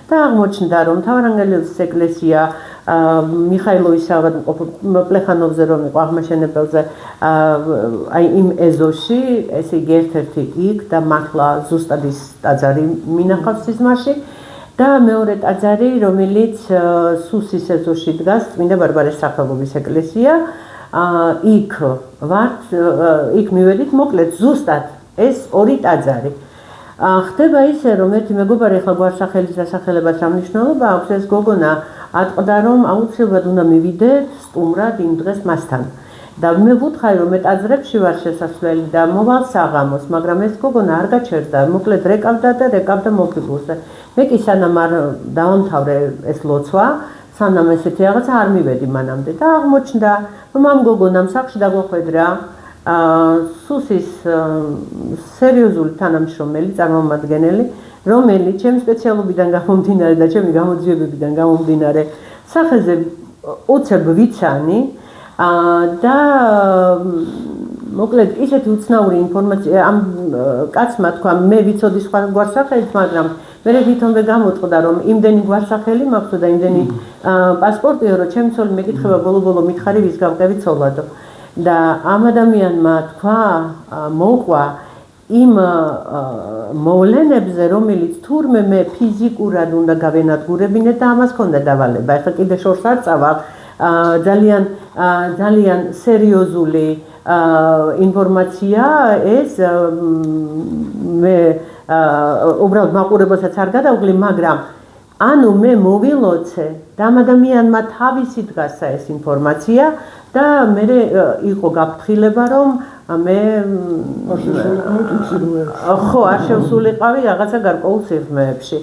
და აღმოჩნდა, რომ მთავარანგელოზის ეკლესია მიხაილოვის საავადმყოფო პლეხანოვზე რომ იყო აღმაშენებელზე აი იმ ეზოში, ესე იგი ერთ-ერთი იქ და მართლა ზუსტად ის ტაძარი მინახავს სიზმარში და მეორე ტაძარი, რომელიც სუსის ეზოში დგას, წმინდა ბარბარეს სახელობის ეკლესია. იქ ვართ, იქ მივედით, მოკლედ ზუსტად ეს ორი ტაძარი. ხდება ისე, რომ ერთი მეგობარი ახლა გვარსახელის დასახელებას რა მნიშვნელობა აქვს, ეს გოგონა ატყდა, რომ აუცილებლად უნდა მივიდეთ სტუმრად იმ დღეს მასთან. და მე ვუთხარი, რომ მე ტაძრებში ვარ შესასვლელი და მოვალ საღამოს, მაგრამ ეს გოგონა არ გაჩერდა, მოკლედ რეკავდა მოფიგურს. მე კი სანამ არ დავამთავრე ეს ლოცვა, სანამ ესეთი რაღაცა არ მივედი მანამდე და აღმოჩნდა, რომ ამ გოგონამ სახლში დაგვახვედრა სუსის სერიოზული თანამშრომელი, წარმომადგენელი, რომელიც ჩემი სპეციალობიდან გამომდინარე და ჩემი გამოძიებებიდან გამომდინარე სახეზე უცებ ვიცანი და მოკლედ ისეთი უცნაური ინფორმაცია ამ კაცმა თქვა, მე ვიცოდი სხვა გვარსახელით, მაგრამ მე თვითონვე გამოწყდა, რომ იმდენი გვარსახელი მაქვს და იმდენი პასპორტიო, რომ ჩემი ცოლი მეკითხება ბოლო-ბოლო მითხარი ვის გავყევი ცოლადო. და ამ ადამიანმა თქვა, მოყვა იმ მოვლენებზე, რომელიც თურმე მე ფიზიკურად უნდა გავენადგურებინე და ამას ჰქონდა დავალება. ეხლა კიდე შორს არ წავალ, ძალიან სერიოზული ინფორმაცია ეს მე უბრალოდ მაყურებელსაც არ გადავგლი, მაგრამ ანუ მე მოვილოცე და ამ ადამიანმა თავისი დგასა ეს ინფორმაცია და მე იყო გაფრთხილება, რომ მე ხო არ შევსულიყავი რაღაცა გარკვეულ სიღრმეებში.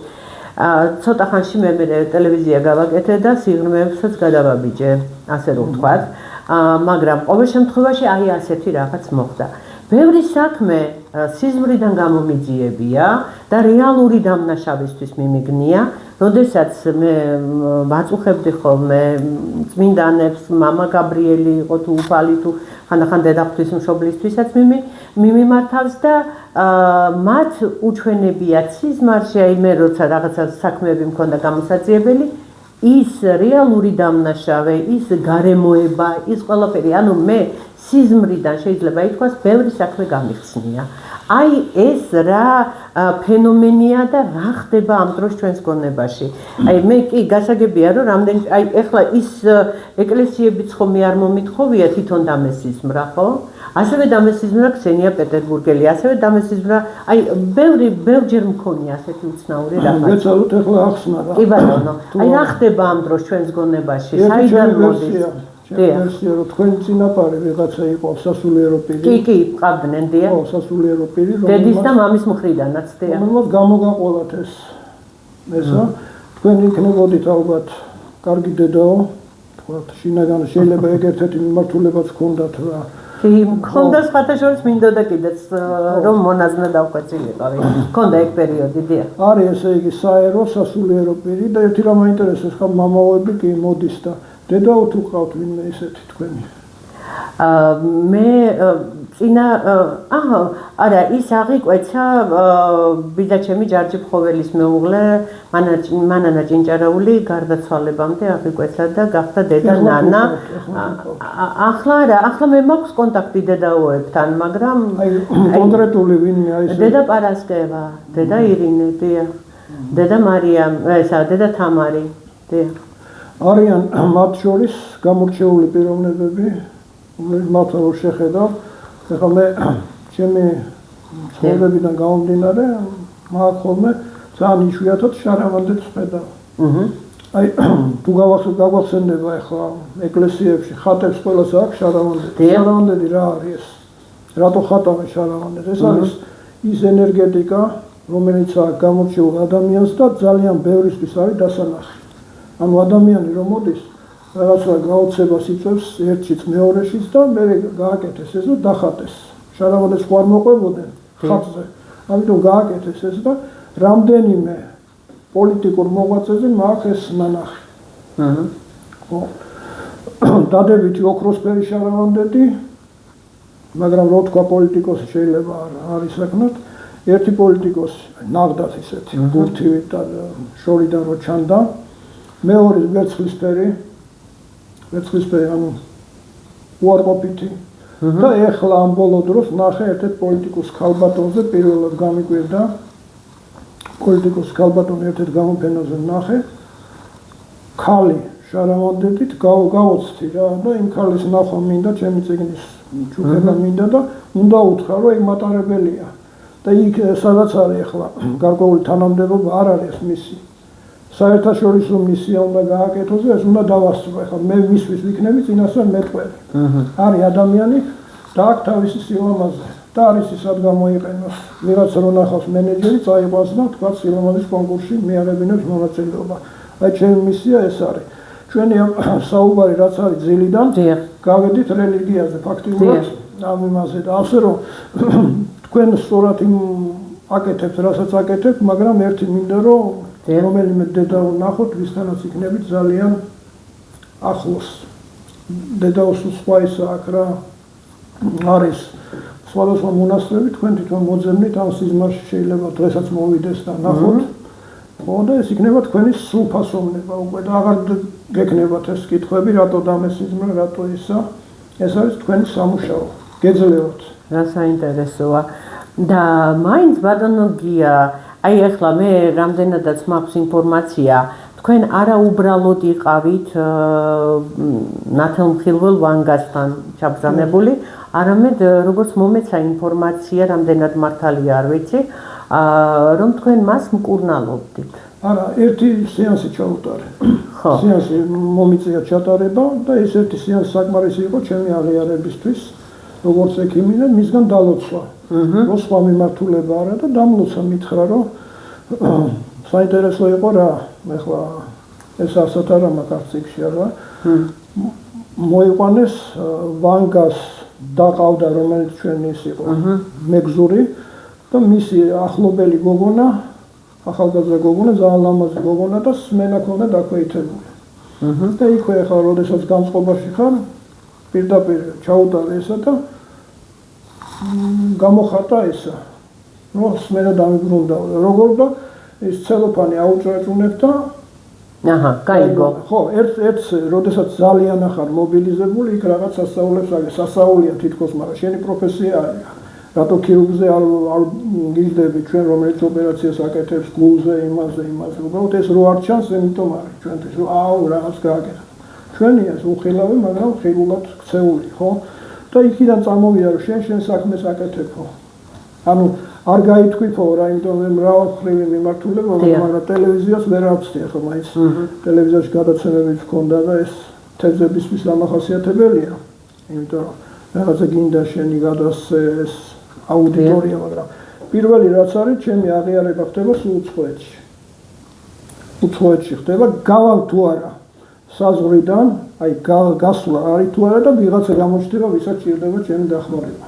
ცოტა ხანში მე ტელევიზია გავაკეთე და სიღრმეებსაც გადავაბიჯე, ასე რომ ვთქვათ. მაგრამ ყოველ შემთხვევაში აი ასეთი რაღაც მოხდა. ბევრი საქმე სიზმრიდან გამომიძიებია და რეალური დამნაშავისთვის მიმიგნია. როდესაც მე ვაწუხებდი ხოლმე წმინდანებს, მამა გაბრიელი იყო თუ უფალი თუ ხანდახან დედა ღვთისმშობლისთვისაც მიმართავს და მათ უჩვენებიათ სიზმარში, აი მე როცა რაღაცა საქმეები მქონდა გამოსაძიებელი, ის რეალური დამნაშავე, ის გარემოება, ის ყველაფერი, ანუ მე სიზმრიდან შეიძლება ითქვას, ბევრი საქმე გამიხსნია. აი ეს რა ფენომენია და რა ხდება ამ დროს ჩვენს გონებაში. აი მე კი გასაგებია, რომ რამდენი აი ეხლა ის ეკლესიებიც ხომი არ მომითხოვია თვითონ დამესიზმრა, ხო? ასევე დამესიზმრა ქსენია პეტერბურგელი, ასევე დამესიზმრა, აი ბევრჯერ მქონია ასეთი უცნაური რაღაც. ვეცალოთ ეხლა ახსნა რა. კი ბატონო, აი რა ხდება ამ დროს ჩვენს გონებაში? საიდან მოდის? ვერსია, რომ თქვენი წინაპარი ვიღაცა იყო სასულიერო პირი. კი, ყავდნენ, დიახ. ხო, სასულიერო პირი, დედის და მამის მხრიდანაც, დიახ. რომელმაც გამოგაყოლათ ესა. თქვენ იქნებოდით ალბათ კარგი დედაო, თქვათ, შინაგან შეიძლება ეგ-ერთი მიმართულებაც ჰქონდათ რა. კი, მქონდა სხვათა შორის მინდოდა კიდეც რომ მონაზნად დავხვეწილიყავი. მქონდა ეგ პერიოდი, დიახ. არის ესე იგი საერო სასულიერო პირი და ერთი რამ მაინტერესებს, ხა მამაოები კი მოდის და დედაო თუ ყავთ ვინმე ესეთი თქვენი? მე წინა არა ის აღიკვეცა ბიძაჩემი ჯარჯი ფხოველის მეუღლე მანანა ჭინჭარაული გარდაცვალებამდე აღიკვეცა და გახდა დედა ნანა. ახლა მე მაქვს კონტაქტი დედაოებთან, მაგრამ აი კონკრეტული ვინმე არის? დედა პარასკევა, დედა ირინე, დიახ. დედა მარიამ, ესა დედა თამარი, დიახ. არიან მათ შორის გამორჩეული პიროვნებები, მათ რო შეხედავ, ეხლა მე ჩემი ცხოვრებიდან გამომდინარე, მაგ ხოლმე ძალიან იშვიათად შარავანდებს ხედავ. აი თუ გავახსენდება ეხლა ეკლესიებში ხატებს ყველას აქვს შარავანდები. შარავანდები რა არის ეს? რატო ხატავენ შარავანდებს? ეს არის ის ენერგეტიკა, რომელიც აქვს გამორჩეულ ადამიანს და ძალიან ბევრისთვის არის დასანახი. ანუ ადამიანი რომ მოდის, რაღაცა გაოცებას იწევს ერთშიც მეორეშიც და მე გააკეთეს ეს და დახატეს. შარავანდებს ხوار მოყვებოდნენ ხატზე. ამიტომ გააკეთეს ეს და რამდენიმე პოლიტიკურ მოღვაწეზე მაქვს ეს ნანახი. ხო. დადებითი ოქროსფერი შარავანდები, მაგრამ რო თქვა პოლიტიკოსი შეიძლება არ ისაკნოთ. ერთი პოლიტიკოსი ნაღდათ ისეთი ბურთივით და შორიდან რო ჩანდა. მეორე ვერცხლისფერი ანუ უარყოფითი და ეხლა ამ ბოლო დროს ნახე ერთ-ერთ პოლიტიკოს ქალბატონზე პირველად გამიკვირდა პოლიტიკოს ქალბატონი ერთ-ერთ გამოფენაზე ნახე ქალი შარავანდებით გავოცდი რა და იმ ქალის ნახვა მინდა ჩემი წიგნის ჩუქება მინდა და უნდა უთხრა რომ ეგ მატარებელია და იქ სადაც არის ახლა გარკვეული თანამდებობა არ არის მისი საერთაშორისო მისია უნდა გააკეთოს და ეს უნდა დავასრულო ახლა მე მისთვის ვიქნები წინასწარ მეტყველი არის ადამიანი და აქ თავისი სილამაზე და არის ის რად გამოიყენოს ვიღაცა რო ნახავს მენეჯერი წაიყვანს და თქვა სილამაზის კონკურსში მიაღებინებს მონაწილეობა აი ჩემი მისია ეს არის ჩვენი საუბარი რაც არის ძილიდან გავედით რელიგიაზე ფაქტიურად ამ იმაზე და ასე რომ თქვენ სწორად იმ აკეთებთ რასაც აკეთებთ მაგრამ ერთი მინდა რომ რომელიმე დედა ვნახოთ ვისთანაც იქნებით ძალიან ახლოს დედაოს სხვა ისა აქ რა არის სხვადასხვა მონასტრები თქვენ თვითონ მოძებნით ამ სიზმარში შეიძლება დღესაც მოვიდეს და ნახოთ ხო და ეს იქნება თქვენი სრულფასოვნება უკვე და აღარ გეკნებათ ეს კითხვები რატო დამესიზმრა რატო ისა ეს არის თქვენი სამუშაო გეძლევათ რა საინტერესოა და მაინც ბატონო გია აი ახლა მე რამდენადაც მაქვს ინფორმაცია თქვენ არაუბრალოდ იყავით ნათელმხილველ ვანგასთან ჩაბრძანებული არამედ როგორც მომეცა ინფორმაცია რამდენად მართალია არ ვიცი რომ თქვენ მას მკურნალობდით არა ერთი სეანსი ჩაუტარე ხო სეანსი მომიწია ჩატარება და ეს ერთი სეანსი საკმარისი იყო ჩემი აღიარებისთვის როგორც ექიმი და მისგან დალოცვა რო სხვა მიმართულება არა და დამლოცა მითხრა რომ საინტერესო იყო რა ეხლა ეს ასათ არა მაგ არციკში არა მოიყვანეს ვანგას დაყავდა რომელიც ჩვენ ის იყო მეგზური და მისი ახლობელი გოგონა ახალგაზრდა გოგონა ძალიან ლამაზი გოგონა და სმენა ქონდა დაქვეითებული და იქვე ახლა როდესაც განწყობაში ხარ პირდაპირ ჩაუტარე ესა და გამოხატა ესა რომ სმენა დამიბრუნდა როგორ და ეს ცელოფანი აუჭრაჭუნებდა აჰა გაიგო ხო ერთ როდესაც ძალიან ახარ მობილიზებული იქ რაღაც სასწაულებს აგე სასწაულია თითქოს მაგრამ შენი პროფესია არის რატო ქირურგზე არ გიждები ჩვენ რომელიც ოპერაციას აკეთებს გულზე იმაზე უბრალოდ ეს რო არ ჩანს იმიტომ არის ჩვენთვის რომ აუ რაღაც გააკეთა ჩვენია ეს უხილავი მაგრამ ხილულად ქცეული ხო და იქიდან წამოვიდა რომ შენ საქმეს აკეთებ ხო ანუ არ გაითქვიფო რა იმიტომ რომ მრავალმხრივი მიმართულება მაგრამ ტელევიზიას ვერ ავწდი ახლა მაინც ტელევიზიაში გადაცემებიც ჰქონდა და ეს თეზებისთვის დამახასიათებელია იმიტომ რომ რაღაცა გინდა შენი გადასცე ეს აუდიტორია მაგრამ პირველი რაც არის ჩემი აღიარება ხდება სულ უცხოეთში ხდება გავალ თუ არა საზღვრიდან აი გასვლა არის თუ არა და ვიღაცა გამოჩნდება ვისაც ჭირდება ჩემი დახმარება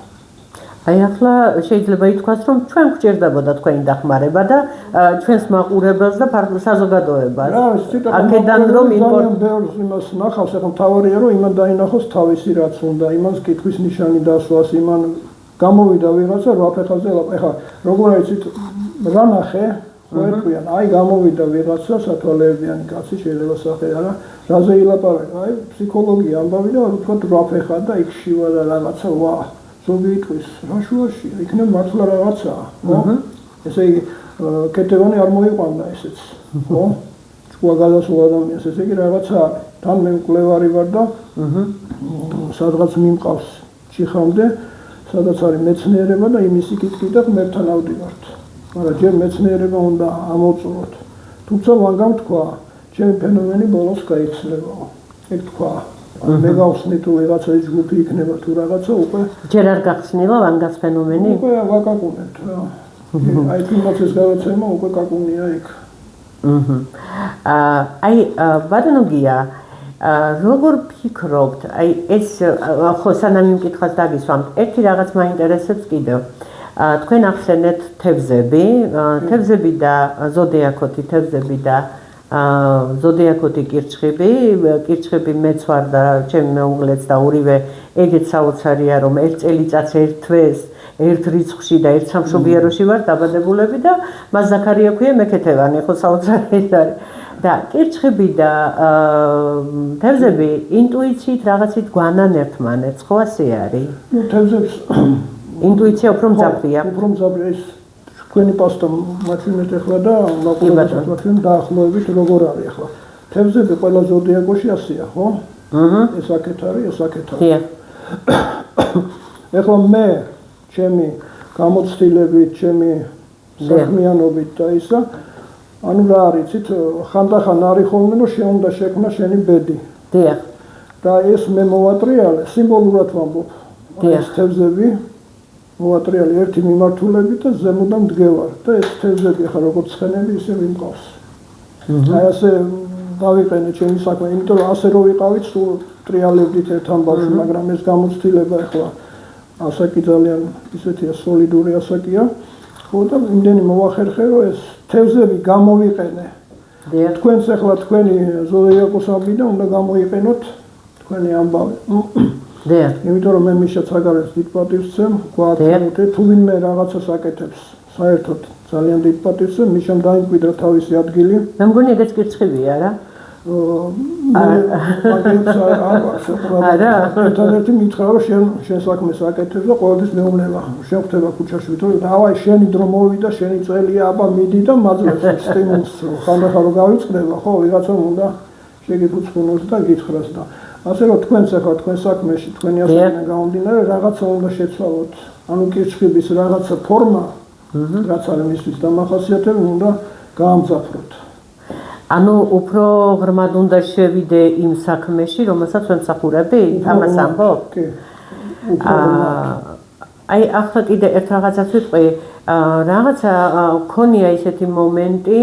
აი ახლა შეიძლება ითქვას რომ ჩვენ გვჭირდებოდა თქვენი დახმარება და ჩვენს მაყურებელს და საზოგადოებას აქედან რომ იმპორტ იმას ნახავს ახლა თავარია რომ იმან დაინახოს თავისი რაც უნდა იმას კითხვის ნიშანი დასვას იმან გამოვიდა ვიღაცა რა ფეხაზე ახლა როგორ აიცით რა ნახე ხო ეთქვიან აი გამოვიდა ვიღაცა სათვალეებიანი კაცი შეიძლება სახე არა რაზე ილაპარაკა აი ფსიქოლოგია ამბავი და ვთქვათ რა ფეხა და იქ შივა და რაღაცა ვა ზოგი იტყვის რა შუაში იქნებ მართლა რაღაცაა ხო ესე იგი კეთებანი არ მოიყვანდა ესეც ხო თქვა გადასულ ადამიანს ესე იგი რაღაცა თან მე მკვლევარი ვარ და სადღაც მიმყავს ჩიხამდე სადაც არის მეცნიერება და იმისი კითხვი და ღმერთთან ავდივართ მაგრამ ჯერ მეცნიერება უნდა ამოწუროთ თუმცა ვანგამ თქვა ჩემი ფენომენი ბოლოს გაიხსნებაო ეგ თქვა მე გავხსნი თუ რაღაცა ჯგუფი იქნება თუ რაღაცა უკვე ჯერ არ გახსნილა ვანგას ფენომენი უკვე ვაკაკუნებთ რა აი თუნდაც გადაცემა უკვე კაკუნია იქ აი ბატონო გია როგორ ფიქრობთ აი ეს ხო სანამ იმ კითხვას დაგისვამთ ერთი რაღაც მაინტერესებს კიდევ თქვენ ახსენეთ თევზები, თევზები და ზოდიაქოთი, თევზები და ზოდიაქოთი კირჩხიბი მეც ვარ და ჩემი მეუღლეც და ორივე ეგეც საოცარია რომ ერთ წელიწადს ერთ თვეს ერთ რიცხვში და ერთ სამშობიაროში ვარ დაბადებულები და მას ზაქარია ქვია მეკეთევანი ხო საოცარი არის და კირჩხიბი და თევზები ინტუიციით რაღაცით გვანან ერთმანეთს ხო ასე არის? ნუ თევზებს ინტუიცია უფრო მძაფრია. უფრო მძაფრია ის თქვენი პასტა მათვინეთ ახლა და მათვინ დაახლოებით როგორ არის ახლა. თევზები ყველა ზოდიაკოში ასეა, ხო? ეს აქეთ არის, ეს აქეთ არის. ახლა მე ჩემი გამოცდილებით, ჩემი საქმიანობით და ისა ანუ რა არის, იცით, ხანდახან არის ხოლმე, რომ შეუნდა შექმნა შენი ბედი. დიახ. და ეს მე მოვატრიალე, სიმბოლურად ვამბობ. ეს თევზები მოვატრიალე ერთი მიმართულებით და ზემოდან მდგევარ და ეს თევზები ახლა როგორც ცხენები ისე ვიმყავს. აი ასე დავიყენე ჩემი საქმე, იმიტომ რომ ასე რო ვიყავით, სულ ტრიალებდით ერთ ამბავში, მაგრამ ეს გამოცდილება ახლა ასაკი ძალიან ისეთია სოლიდური ასაკია. ხო და იმდენი მოვახერხე რომ ეს თევზები გამოვიყენე. თქვენს ახლა თქვენი ზოდიაკოს ამბიდან უნდა გამოიყენოთ თქვენი ამბავი. იმიტომ რომ მე მიშა ცაგარებს დიდ პატივს ვცემ, გვაქვს თუ ვინმე რაღაცას აკეთებს, საერთოდ ძალიან დიდ პატივს ვცემ, მიშამ დაიმკვიდრა თავისი ადგილი. მე მგონი ეგეც კირჩხიბია რა. არა, ერთადერთი მითხრა რომ შენ საქმეს აკეთებ და ყოველთვის მეუბნება, შენ ხდება ქუჩაში ვითომ დავაი შენი დრო მოვიდა, შენი წელია, აბა მიდი და მაძლევს სტიმულს, ხანდახან რომ გავიწყდება, ხო, ვიღაცამ უნდა შეგიფუძხუნოს და გითხრას და ასე რომ თქვენს ახლა თქვენ საქმეში, თქვენი ასაკიდან გამომდინარე, რაღაცა უნდა შეცვალოთ. ანუ კირჩხიბის რაღაცა ფორმა, რაც არის მისთვის დამახასიათებელი, უნდა გაამძაფროთ. ანუ უფრო ღრმად უნდა შევიდე იმ საქმეში, რომელსაც ვემსახურები, ამას ამბობ? კი. აი ახლა კიდე ერთ რაღაცას ვიტყვი, რაღაცა მქონია ისეთი მომენტი,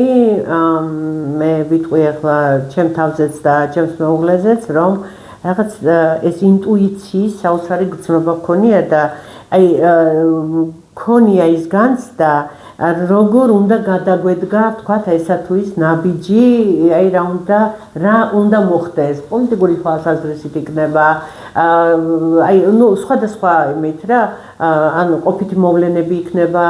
მე ვიტყვი ახლა ჩემ თავზეც და ჩემს მეუღლეზეც, რომ რაღაც ეს ინტუიციის საოცარი გრძნობა მქონია და აი მქონია ის განცდა როგორ უნდა გადაგვედგა, თქვათ ესა თუ ის ნაბიჯი, აი რა უნდა მოხდეს, პოლიტიკური თვალსაზრისით იქნება, აი ნუ სხვადასხვა იმით რა, ანუ ყოფითი მოვლენები იქნება,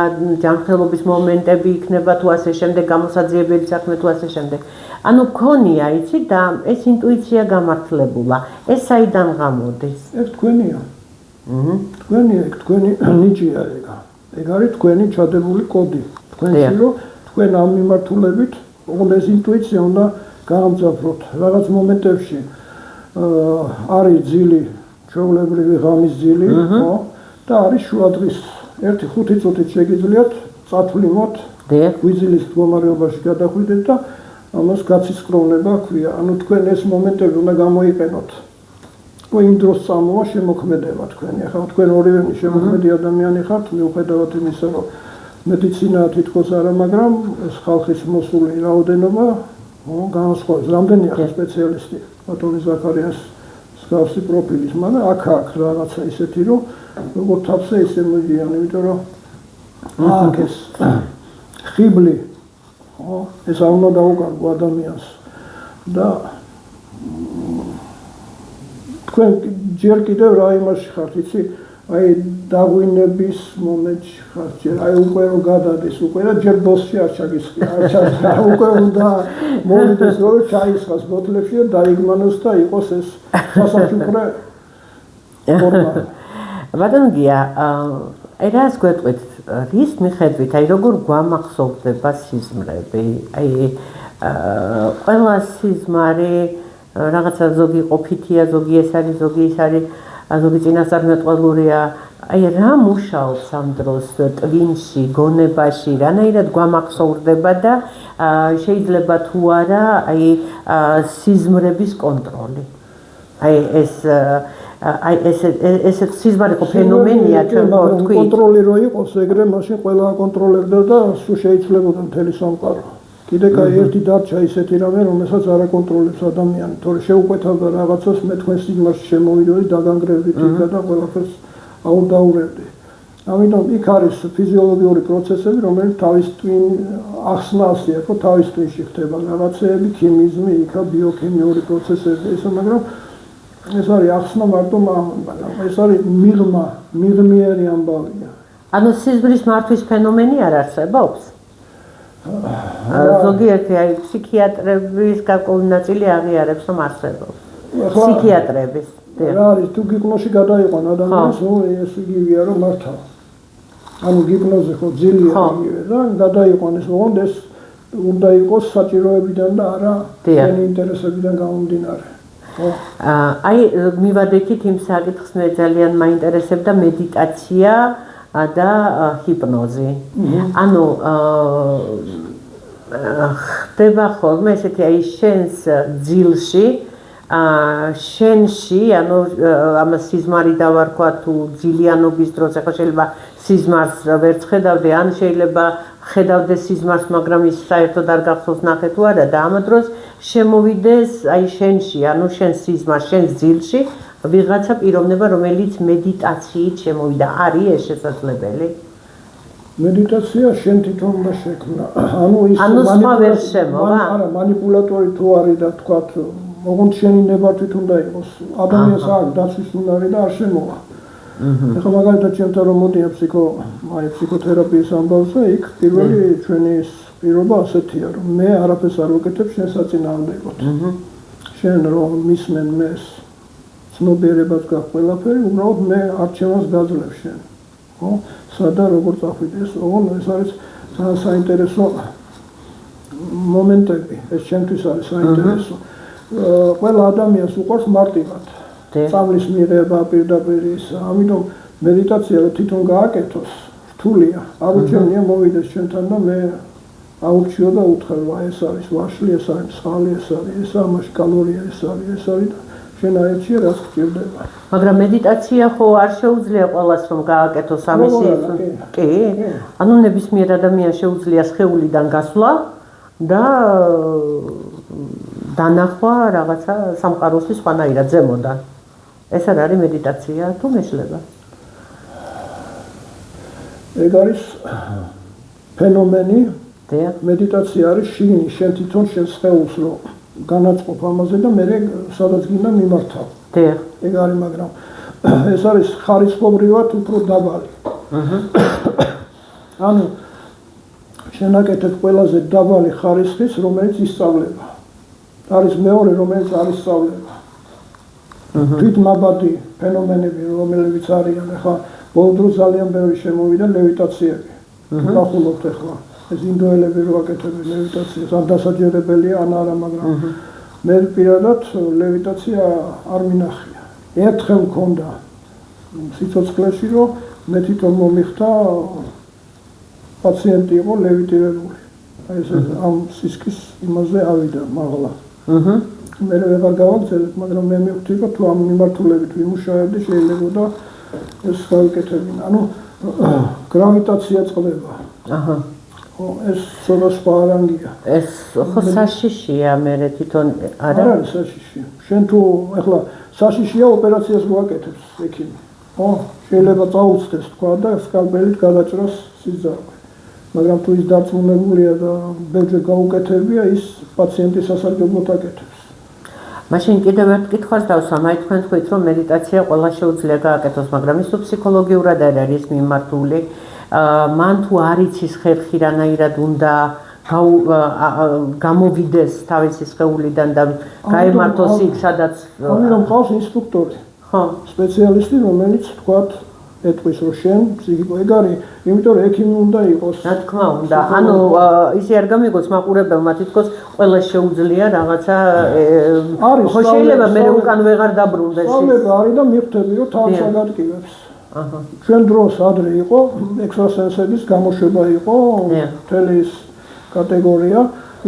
ჯანმრთელობის მომენტები იქნება, თუ ასე შემდეგ, გამოსაძიებელი საქმე თუ ასე შემდეგ. ანუ მქონია, იცი და ეს ინტუიცია გამართლებულა. ეს საიდან გამოდის? ეს თქვენია. თქვენია, თქვენი ნიჭია ეგ. ეგ არის თქვენი ჩადებული კოდი. თქვენში რომ თქვენ ამ მიმართულებით ეს ინტუიცია უნდა გაამძაფროთ. რაღაც მომენტებში არის ძილი, ჩვეულებრივი ღამის ძილი, ხო? და არის შუადღის 1-5 წუთით შეგიძლიათ წათვლიმოთ, გვიძილის მდგომარეობაში გადახვიდეთ და ამას გაცისკროვნება ქვია. ანუ თქვენ ეს მომენტები უნდა გამოიყენოთ. იმ დროს წამოვა შემოქმედება თქვენი. ახლა თქვენ ორივე შემოქმედი ადამიანი ხართ, მიუხედავად იმისა, რომ მედიცინა თითქოს არა, მაგრამ ეს ხალხის მოსული რაოდენობა განსხვავებს. რამდენია ხა სპეციალისტი, ბატონი ზაქარიას მსგავსი პროფილის, მაგრამ აქ რაღაცა ისეთი, რომ როგორც თავზე ისე მოდიან, იმიტომ რომ აქ ეს ხიბლი, ეს არ უნდა დაუკარგო ადამიანს და თქვენ ჯერ კიდევ რა იმაში ხართ, იცი, აი დაგვინების მომენტში ხართ, აი უკვე რომ გადადის, უკვე და ჯერ ბოსში არ ჩაგისხი, უკვე უნდა მოვიდეს რომ ჩაისხას ბოთლებში და დაიგმანოს და იყოს ეს სასაჩუქრე ფორმა. ბატონო გია, აი რას გვეტყვით, რის მიხედვით, აი როგორ გვამახსოვდება სიზმრები, აი ყველა სიზმარი რაღაცა ზოგი ყოფითია, ზოგი ეს არის, ზოგი ის არის, ზოგი წინასწარმეტყველურია. აი რა მუშაობს ამ დროს ტვინში, გონებაში, რანაირად გვამახსოვრდება და შეიძლება თუ არა აი სიზმრების კონტროლი. აი ეს სიზმარიყო ფენომენია ჩვენ ვთქვით. კონტროლი რო იყოს ეგრე, მაშინ ყველა აკონტროლებდა და სულ შეიძლებოდა მთელი სამყარო. კიდე კაი ერთი დარჩა ისეთი რამე, რომელსაც არ აკონტროლებს ადამიანი, თორე შეუკვეთავდა რაღაცას, მე თქვენ სიზმარში შემოვიდოდი, დაგანგრევდით იქა და ყველაფერს აუდაურებდი. ამიტომ იქ არის ფიზიოლოგიური პროცესები, რომელიც თავის twin ახსნასია, ხო, თავის twinში ხდება რაღაცეები, ქიმიზმი, იქა ბიოქიმიური პროცესები, ესა, მაგრამ ეს არის ახსნა მარტო, ეს არის მიღმიერი ამბავია. ანუ სიზმრის მართვის ფენომენი არ არსებობს? ზოგიერთი აი ფსიქიატრების გარკვეული ნაწილი აღიარებს, რომ არსებობს. ფსიქიატრების. რა არის თუ გიპნოზში გადაიყვან ადამიანს, ეს იგივეა რომ მართა. ანუ გიპნოზი ხო ძილია იგივე და გადაიყვან ეს ოღონდ ეს უნდა იყოს საჭიროებიდან და არა შენი ინტერესებიდან გამომდინარე. აი მივადექით იმ საკითხს, მე ძალიან მაინტერესებდა მედიტაცია და ჰიპნოზი. ანუ ხდება ხოლმე ესეთი აი შენს ძილში შენში, ანუ ამას სიზმარი დავარქვა თუ ძილიანობის დროს, ახლა შეიძლება სიზმარს ვერ ხედავდე, ან შეიძლება ხედავდე სიზმარს, მაგრამ ის საერთოდ არ გახსოვს ნახე თუ არა და ამ დროს შემოვიდეს აი შენში, ანუ შენ სიზმარს, შენ ძილში ვიღაცა პიროვნება, რომელიც მედიტაციით შემოვიდა. არის ეს შესაძლებელი? მედიტაცია შენ თვითონ უნდა შექმნა. ანუ სხვა ვერ შემოვა? არა, манипуляტორი თუ არის და თქვა ოღონდ შენი ნებართვით უნდა იყოს. ადამიანს აქვს დაცვის უნარი და არ შემოვა. ეხლა მაგალითად ჩემთან რომ მოდიან ფსიქოთერაპიის ამბავზე, იქ პირველი ჩვენი პირობა ასეთია, რომ მე არაფერს არ ვაკეთებ შენ საწინააღმდეგოდ. შენ რომ მისმენ მეს ცნობიერებას გაქვს ყველაფერი, უბრალოდ მე არჩევანს გაძლევ შენ. ხო? სადა როგორ წახვიდეს, ოღონდ ეს არის საინტერესო მომენტები, ეს ჩემთვის არის საინტერესო. ყველა ადამიანს უყვარს მარტივად. წამლის მიღება პირდაპირ ის, ამიტომ მედიტაცია თვითონ გააკეთოს, რთულია. არ უჩვენია მოვიდეს ჩვენთან და მე აურჩიო და უთხრა, ეს არის ვაშლი, ეს არის მსხალი, ეს არის ეს, ამაში კალორია ეს არის და შენ აერჩიე რაც გჭირდება. მაგრამ მედიტაცია ხო არ შეუძლია ყველას რომ გააკეთოს ამის კი? ანუ ნებისმიერ ადამიანს შეუძლია სხეულიდან გასვლა და დანახვა რაღაცა სამყაროსის სხვანაირად ზემოდან. ეს არ არის მედიტაცია თუ მეშლება? ეგ არის ფენომენი. მედიტაცია არის შიგნით შენ თვითონ შენ სხეულს რო განაწყობ ამაზე და მე სადაც გინდა მიმართავ. ეგ არის, მაგრამ ეს არის ხარისხობრივად უფრო დაბალი. ანუ შენ აკეთებ ყველაზე დაბალი ხარისხის, რომელიც ისწავლება. არის მეორე, რომელიც არ ისწავლება. თვითმაბადი ფენომენები, რომლებიც არიან, ახლა ბოლო დროს ძალიან ბევრი შემოვიდა ლევიტაციები. გახულობთ ახლა ეს ინდოელები რო აკეთებენ ლევიტაციას, არ დასაჯერებელია, ან არა, მაგრამ მე პირადად ლევიტაცია არ მინახია. ერთხელ მქონდა სიცოცხლეში, რომ მე თვითონ მომიხდა პაციენტი იყო ლევიტირებული. აი ეს ამ სისქის იმაზე ავიდა მაღლა. მე ვეღარ გავაგზავნებ, მაგრამ მე მივხვდი, რომ თუ ამ მიმართულებით ვიმუშავებდი, შეიძლება ეს გავიკეთებინა. ანუ გრავიტაცია წყდება. ეს სხვადასხვა რანგია. ეს ხო საშიშია, მე თვითონ არ არის საშიში. შენ თუ ახლა საშიშია ოპერაციას გვაკეთებს ექიმი. ხო, შეიძლება წაუწდეს თქვა და სკალპელით გადაჭრას სიძარღვე. მაგრამ თუ ის დარწმუნებულია და ბეჭდ გაუკეთებია, ის პაციენტის სასარგებლოდ აკეთებს. მაშინ კიდევ ერთ კითხვას დავსვამ, აი თქვენ თქვით, რომ მედიტაცია ყველა შეუძლია გააკეთოს, მაგრამ ის ფსიქოლოგიურად არ არის მიმართული. მან თუ არ იცის ხერხი რანაირად უნდა გამოვიდეს თავისი სხეულიდან და გაემართოს იქ, სადაც ამიტომ ყავს ინსტრუქტორი. ხო, სპეციალისტი, რომელიც თქვათ ეტყვის, რომ შენ ფსიქიკო ეგ არის, იმიტომ რომ ექიმი უნდა იყოს. რა თქმა უნდა. ანუ ისე არ გამიგოს მაყურებელმა თითქოს ყველა შეუძლია რაღაცა ხო შეიძლება მე უკან ვეღარ დაბრუნდეს. სწავლება არის და მიხვდები, რომ თავს აგატკივებს. ჩვენ დროს ადრე იყო ექსტრასენსების გამოშვება იყო, მთელი ის კატეგორია,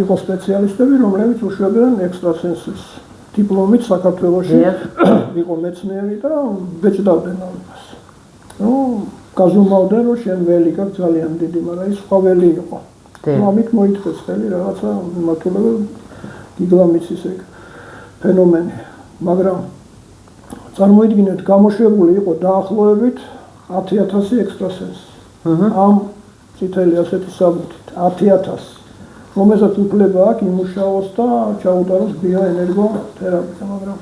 იყო სპეციალისტები, რომლებიც უშვებდნენ ექსტრასენსის დიპლომით საქართველოში, იყო მეცნიერი და ბეჭდავდნენ ამას. ნუ გაზომავდნენ, რომ შენ ველი გაქვს ძალიან დიდი, მაგრამ ის სხვა ველი იყო. ამით მოიწეს ხელი რაღაცა მიმართულება გიგლამიცის ეგ ფენომენი, მაგრამ წარმოიდგინეთ, გამოშვებული იყო დაახლოებით 10,000 ექსტრასენსი. ამ წითელი ასეთი საბუთით 10,000. რომელსაც უფლება აქვს იმუშაოს და ჩაუტაროს ბიოენერგოთერაპია, მაგრამ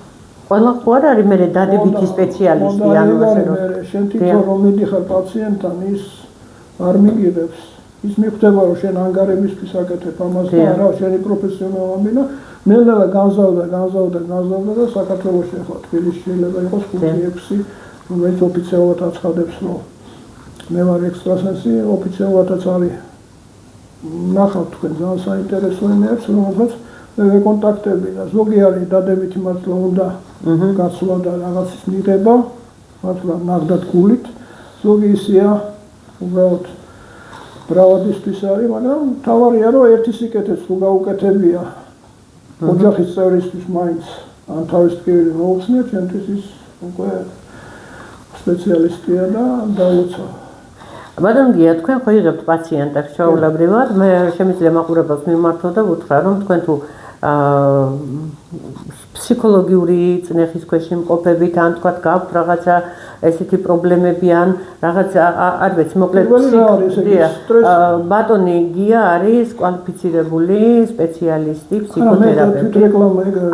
ყველა ხო არ არის მე დადებითი სპეციალისტი ანუ ასე რომ შენ თვითონ რომ მიდიხარ პაციენტთან ის არ მიგიღებს ის მიხვდება რომ შენ ანგარებისთვის აკეთებ ამას და არა შენი პროფესიონალები და ნელა განზავდა და საქართველოს ახლა თბილისში შეიძლება იყოს 5-6 რომელიც ოფიციალურად აცხადებს რომ მე ვარ ექსტრასენსი ოფიციალურადაც არის ნახავთ თქვენ ძალიან საინტერესო იმებს რომელსაც კონტაქტები და ზოგი არის დადებითი მართლა უნდა გაცვლა და რაღაცის მიღება მართლა ნახდათ გულით ზოგი ისია უბრალოდ ბრავადისთვის არის მაგრამ თავარია რომ ერთი სიკეთეც თუ გაუკეთებია ოჯახის წევრისთვის მაინც ან თავის ტკივილი მოუხსნია ჩემთვის ის უკვე სპეციალისტია და დაუცა ბატონ გია თქვენ ხო იღებთ პაციენტებს ჩვეულებრივად მე შემიძლია მაყურებელს მიმართო და ვუთხრა რომ თქვენ თუ ფსიქოლოგიური წნეხის ქვეშ იმყოფებით ან თქვა გაქვთ რაღაცა ესეთი პრობლემები ან რაღაცა არ ვიცი მოკლედ ბატონი გია არის კვალიფიცირებული სპეციალისტი ფსიქოთერაპევტი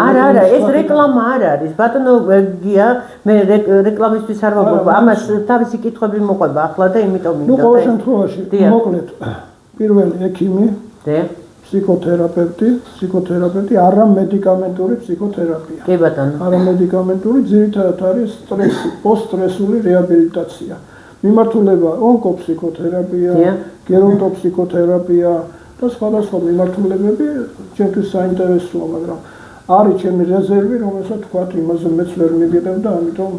არა ეს რეკლამა არ არის ბატონო გია მე რეკლამისთვის არ ვამბობ ამას თავისი კითხვები მოყვება ახლა და იმიტომ მინდა ყოველ შემთხვევაში მოკლედ პირველი ექიმი ფსიქოთერაპევტი არამედიკამენტური ფსიქოთერაპია. კი ბატონო. არამედიკამენტური ძირითადად არის სტრესი, პოსტსტრესული რეაბილიტაცია. მიმართულება ონკოფსიქოთერაპია, გერონტოფსიქოთერაპია და სხვადასხვა მიმართულებები ჩემთვის საინტერესოა, მაგრამ არის ჩემი რეზერვი, რომელსაც თქვა იმაზე მეც ვერ მიგედებ და ამიტომ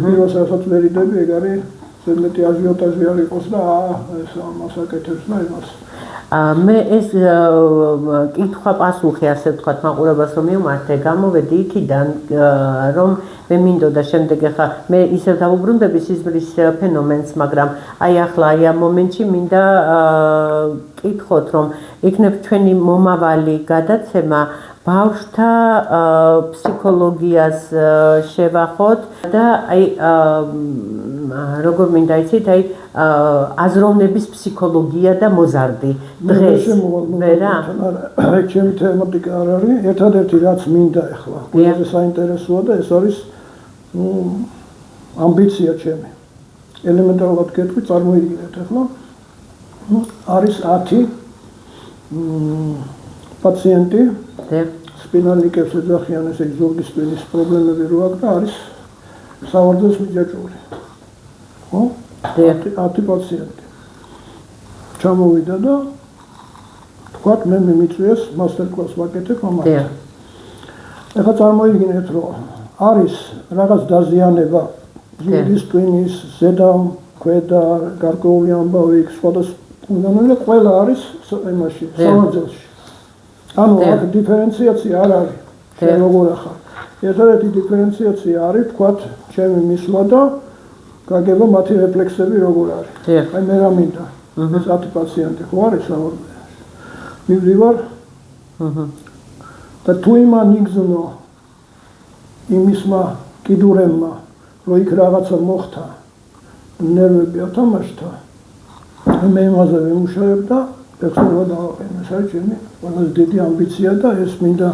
პირველს რასაც ვერ იდები, ეგ არის ზედმეტი აჟიოტაჟი არ იყოს და ეს ამას აკეთებს და იმას მე ეს კითხვა პასუხი ასე ვთქვათ მაყურებელს რომ მიმართე გამოვედი იქიდან რომ მე მინდოდა შემდეგ ახლა მე ისევ დავუბრუნდები სიზმრის ფენომენს მაგრამ აი ახლა აი ამ მომენტში მინდა კითხოთ რომ იქნებ ჩვენი მომავალი გადაცემა ბავშვთა ფსიქოლოგიას შევახოთ და აი როგორ მინდა იცით აი აზროვნების ფსიქოლოგია და მოზარდი დღეს ვერა აი ჩემი თემატიკა არ არის ერთადერთი რაც მინდა ახლა ყველაზე საინტერესოა და ეს არის ამბიცია ჩემი ელემენტარულად გეტყვი წარმოიდგინეთ ახლა არის 10 პაციენტი სპინალიკებს ეძახიან ესე ზურგის სპინის პრობლემები რო აქვს და არის სავარძელს მიჯაჭვური ხო 10 პაციენტი ჩამოვიდა და თქვათ მე მიმიწვიეს მასტერ კლასს ვაკეთებ ამას ეხლა წარმოიდგინეთ რომ არის რაღაც დაზიანება ზურგის სპინის ზედა ქვედა გარკვეული ამბავი სხვადასხვა ყველა არის იმაში სავარძელში ანუ აქ დიფერენციაცია არ არის შენ როგორ ახარ ერთადერთი დიფერენციაცია არის თქვათ ჩემი მისვლა და გაგება მათი რეფლექსები როგორ არის აი მე რა მინდა ეს 10 პაციენტი ხო არის სავარძელში მივდივარ და თუ იმან იგზნო იმისმა კიდურებმა რომ იქ რაღაცა მოხდა ნერვები ათამაშთა მე იმაზე ვიმუშავებ და ეხლა დავაყენე ეს არის ჩემი ყველაზე დიდი ამბიცია და ეს მინდა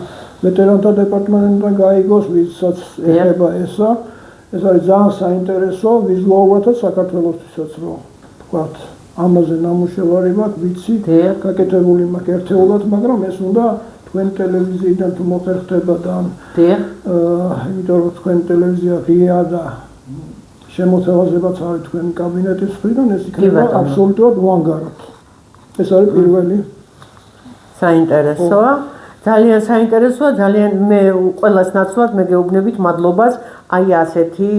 ვეტერანთა დეპარტამენტთან გაიგოს ვისაც ეხება ეს არის ძალიან საინტერესო ვიზუალურადაც საქართველოსთვისაც რომ თქვათ ამაზე ნამუშევარი მაქვს ვიცი გაკეთებული მაქვს ერთეულად მაგრამ ეს უნდა თქვენ ტელევიზიიდან თუ მოხერხდება და იმიტომ რომ თქვენ ტელევიზია ღია და შემოთავაზებაც არის თქვენი კაბინეტის მხრიდან ეს იქნება აბსოლუტურად უანგაროდ ეს არის პირველი საინტერესოა ძალიან საინტერესოა ძალიან მე ყველას ნაცვლად მე გეუბნებით მადლობას აი ასეთი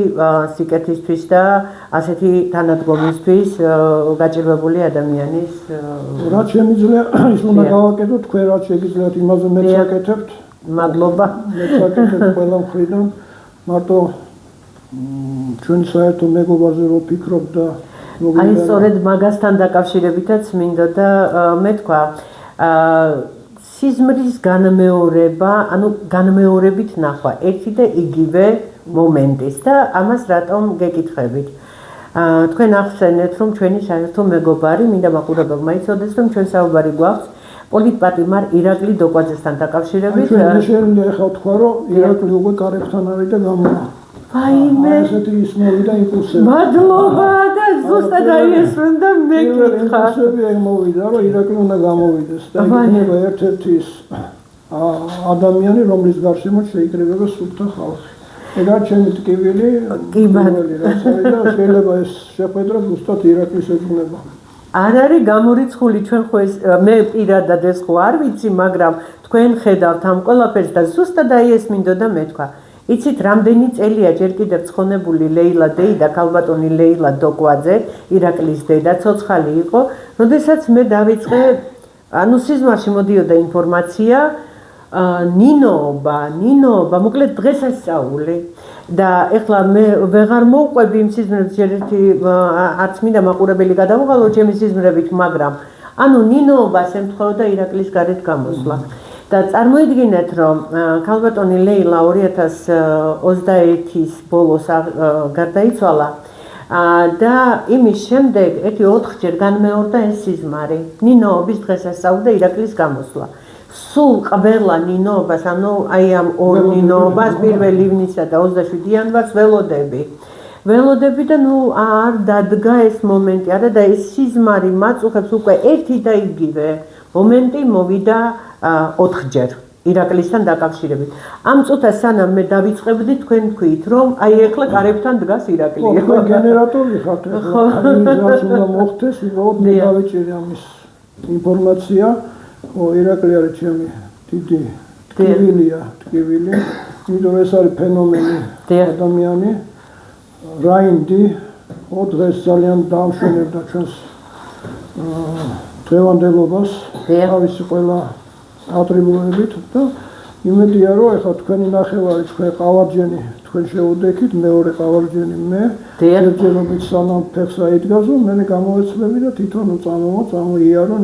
სიკეთისთვის და ასეთი თანადგომისთვის გაჭირვებული ადამიანის რაც შემიძლია ის უნდა გავაკეთოთ თქვენ რაც შეგიძლიათ იმაზე მეც ვაკეთებთ მადლობა მეც ვაკეთებ ყველა მხრიდან მარტო ჩვენ საერთო მეგობარზე რო ვფიქრობ და აი სწორედ მაგასთან დაკავშირებითაც მინდოდა მეთქვა სიზმრის განმეორება ანუ განმეორებით ნახვა ერთი და იგივე მომენტის და ამას რატომ გეკითხებით თქვენ ახსენეთ, რომ ჩვენი საერთო მეგობარი, მინდა მაყურებელმა იცოდეს, რომ ჩვენ საუბარი გვაქვს პოლიტპატიმარ ირაკლი დოკვაძესთან დაკავშირებით. ჩვენ შეიძლება ახლა თქვა, რომ ირაკლი უკვე კარებთან არის და გამოვა. ვაიმე. ესეთი ის მოვიდა იმპულსები. მადლობა და ზუსტად აი ეს უნდა მეკითხა. იმპულსები ეგ მოვიდა, რომ ირაკლი უნდა გამოვიდეს და იქნება ერთ-ერთი ის ადამიანი, რომლის გარშემო შეიკრიბება სუფთა ხალხი. ეგარ ჩემი ტკივილი, რაც არის და შეიძლება ეს შეხვედრა ზუსტად ირაკლის ეძღვნება. არ არის გამორიცხული ჩვენ ხო ეს მე პირადად ეს ხო არ ვიცი, მაგრამ თქვენ ხედავთ ამ ყველაფერს და ზუსტად აი ეს მინდოდა მეთქვა. იცით, რამდენი წელია ჯერ კიდევ ცხონებული ლეილა დეიდა, ქალბატონი ლეილა დოკვაძე, ირაკლის დედა, ცოცხალი იყო, როდესაც მე დავიწყე, ანუ სიზმარში მოდიოდა ინფორმაცია, ნინოობა, მოკლედ დღესასწაული და ეხლა მე ვეღარ მოვყვები იმ სიზმრებს, ჯერ ერთი არც მინდა მაყურებელი გადავუღალო ჩემი სიზმრებით, მაგრამ ანუ ნინოობას ემთხვეოდა ირაკლის გარეთ გამოსვლა. და წარმოიდგინეთ, რომ ქალბატონი ლეილა 2021-ის ბოლოს გარდაიცვალა და იმის შემდეგ ერთი 4-ჯერ განმეორდა ეს სიზმარი, ნინოობის დღესასწაული და ირაკლის გამოსვლა. სულ ყველა ნინოობას, ანუ აი ამ ორ ნინოობას, 1 ივნისსა და 27 იანვარს ველოდები და ნუ არ დადგა ეს მომენტი, არა და ეს სიზმარი მაწუხებს უკვე ერთი და იგივე მომენტი მოვიდა 4-ჯერ ირაკლისთან დაკავშირებით. ამ წუთას სანამ მე დავიწყებდი, თქვენ თქვით, რომ აი ეხლა კარებთან დგას ირაკლი. ხო, გენერატორი ხართ, ხო, ის უნდა მოხდეს, უბრალოდ მე დავიჭირი ამის ინფორმაცია. ირაკლი არის ჩემი დიდი ტკივილია, იმიტომ ეს არის ფენომენი ადამიანი, რაინდი, დღეს ძალიან დაამშვენებდა ჩვენს დღევანდელობას, თავისი ყველა ატრიბუტებით და იმედია, რომ ეხლა თქვენი ნახევარი თქვენ ყავარჯენი თქვენ შეუდექით, მეორე ყავარჯენი მე, ერთჯერობით სანამ ფეხს აიდგაზო, მე გამოვეცლები და თვითონ წამოიარო.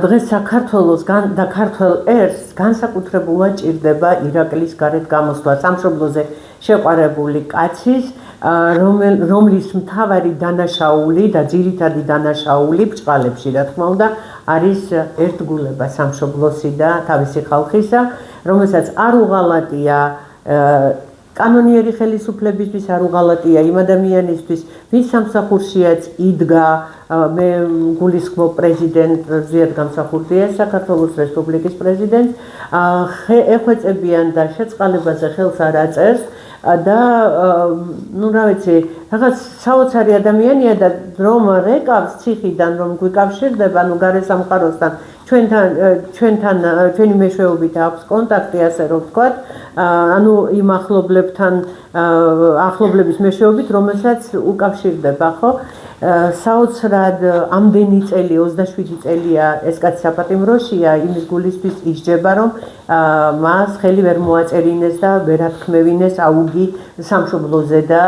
დღეს საქართველოს და ქართველ ერს განსაკუთრებულად ჭირდება ირაკლის გარეთ გამოსვლა, სამშობლოზე შეყვარებული კაცის, რომლის მთავარი დანაშაული და ძირითადი დანაშაული ბრჭყალებში, რა თქმა უნდა, არის ერთგულება სამშობლოსი და თავისი ხალხისა, რომელსაც არ უღალატია კანონიერი ხელისუფლებისთვის, არ უღალატია იმ ადამიანისთვის, ვის სამსახურშიაც იდგა, მე გულისხმობ პრეზიდენტ ზიად გამსახურდია, საქართველოს რესპუბლიკის პრეზიდენტს, ეხვეწებიან და შეწყალებაზე ხელს არ აწერს და ნუ რა ვიცი, რაღაც საოცარი ადამიანია და რომ რეკავს ციხიდან, რომ გვიკავშირდება, ნუ გარესამყაროსთან, ჩვენი მეშვეობით აქვს კონტაქტი, ასე რომ ვთქვათ, ანუ იმ ახლობლების მეშვეობით, რომელსაც უკავშირდება, ხო? საოცრად ამდენი წელი, 27 წელია ეს კაცი საპატიმროშია, იმის გულისთვის ისჯება, რომ მას ხელი ვერ მოაწერინეს და ვერ ათქმევინეს აუგი სამშობლოზე და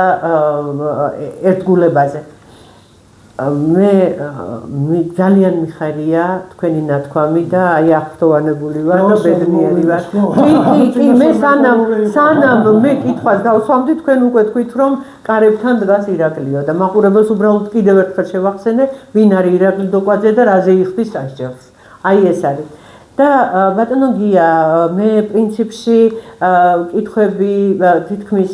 ერთგულებაზე. მე ძალიან მიხარია თქვენი ნათქვამი და აი აღფრთოვანებული ვარ და ბედნიერი ვარ. კი, მე სანამ მე კითხვას დავსვამდი, თქვენ უკვე თქვით, რომ კარებთან დგას ირაკლიო და მაყურებელს უბრალოდ კიდევ ერთხელ შევახსენე, ვინ არის ირაკლი დოკვაძე და რაზე იხდის სასჯელს. აი ეს არის. და ბატონო გია, მე პრინციპში კითხვები თითქმის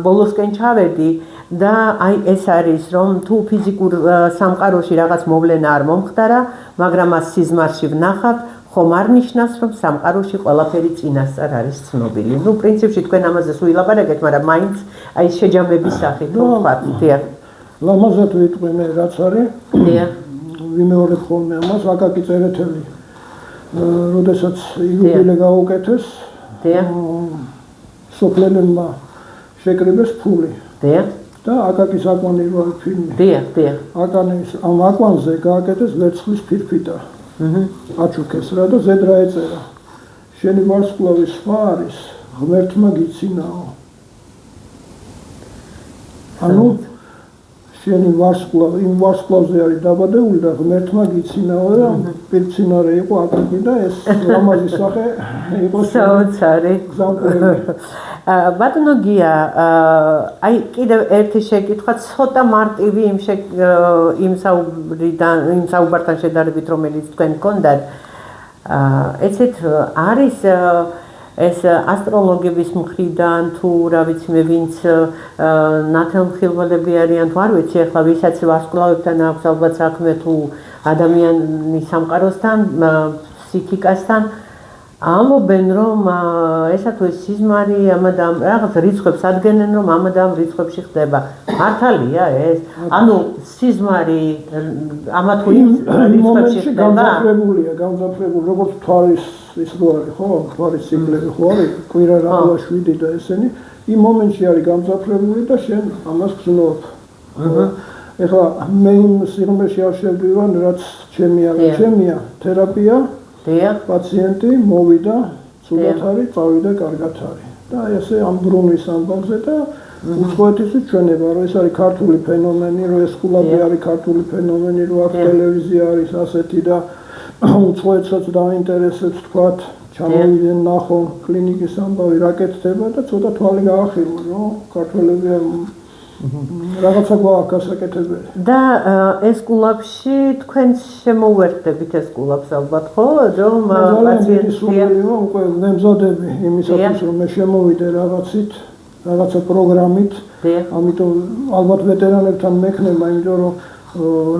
ბოლოსკენ ჩავედი და აი ეს არის, რომ თუ ფიზიკურ სამყაროში რაღაც მოვლენა არ მომხდარა, მაგრამ მას სიზმარში ვნახავ, ხომ არ ნიშნავს, რომ სამყაროში ყველაფერი წინასწარ არის ცნობილი. ნუ პრინციპში თქვენ ამაზე ვილაპარაკეთ, მაგრამ მაინც აი შეჯამების სახით ვთქვათ, დიახ. ლამაზად ვიტყვი მე რაც არის. დიახ. ვიმეორებ ხოლმე ამას, აკაკი წერეთელი. როდესაც იუბილე გაუკეთეს, სოფლელებმა შეკრიბეს ფული. დიახ. და აკაკის აკვანი რო არის ფილმი. დიახ. აკაკის ამ აკვანზე გააკეთეს ვერცხლის ფირფიტა. აჩუქეს რა და ზედ რა ეწერა. შენი ვარსკვლავი სხვა არის, ღმერთმა გიცინაო. ანუ შენი ვარსკვლავი, იმ ვარსკვლავზე არის დაბადებული და ღმერთმა გიცინაო და პირცინარე იყო აკაკი და ეს ლამაზი სახე იყო საოცარი. ბატონო გია, აი კიდევ ერთი შეკითხვა, ცოტა მარტივი იმ საუბართან შედარებით, რომელიც თქვენ გქონდათ. ეცეთ არის ეს ასტროლოგების მხრიდან თუ რა ვიცი მე ვინც ნათელმხილველები არიან თუ არ ვიცი ახლა ვისაც ვარსკვლავებთან აქვს ალბათ საქმე თუ ადამიანის სამყაროსთან, ფსიქიკასთან ამობენ რომ ესა თუ ეს სიზმარი ამადამ რაღაც რიცხვებს ადგენენ რომ ამადამ რიცხვებში ხდება. მართალია ეს? ანუ სიზმარი ამა თუ იმ რიცხვებში ხდება? გამძაფრებული როგორც თვალის ის რო არის ხო? თვალის ციკლები ხო არის? კვირა რაბლა 7 და ესენი იმ მომენტში არის გამძაფრებული და შენ ამას გზნობ. ეხლა მე იმ სიღრმეში არ შევდივარ, რაც ჩემია თერაპია. პაციენტი მოვიდა, ცუდად არის, წავიდა, კარგად არის. და ესე ამ ბრუნვის ამბავზე და უცხოეთის ჩვენება, რომ ეს არის ქართული ფენომენი, რომ ეს ხულაბი არის ქართული ფენომენი, რომ აქ ტელევიზია არის ასეთი და უცხოეთსაც დაინტერესებს თქვათ, ჩამოვიდნენ ნახონ კლინიკის ამბავი რა კეთდება და ცოტა თვალი გაახილო, რომ ქართველები რაღაცა გვაქვს გასაკეთებელი. და ეს კლუბში თქვენ შემოუერთდებით ეს კლუბს ალბათ ხო? რომ პაციენტია უკვე მემზადები იმისათვის რომ მე შემოვიდე რაღაცა პროგრამით. ამიტომ ალბათ ვეტერანებთან მექნება, იმიტომ რომ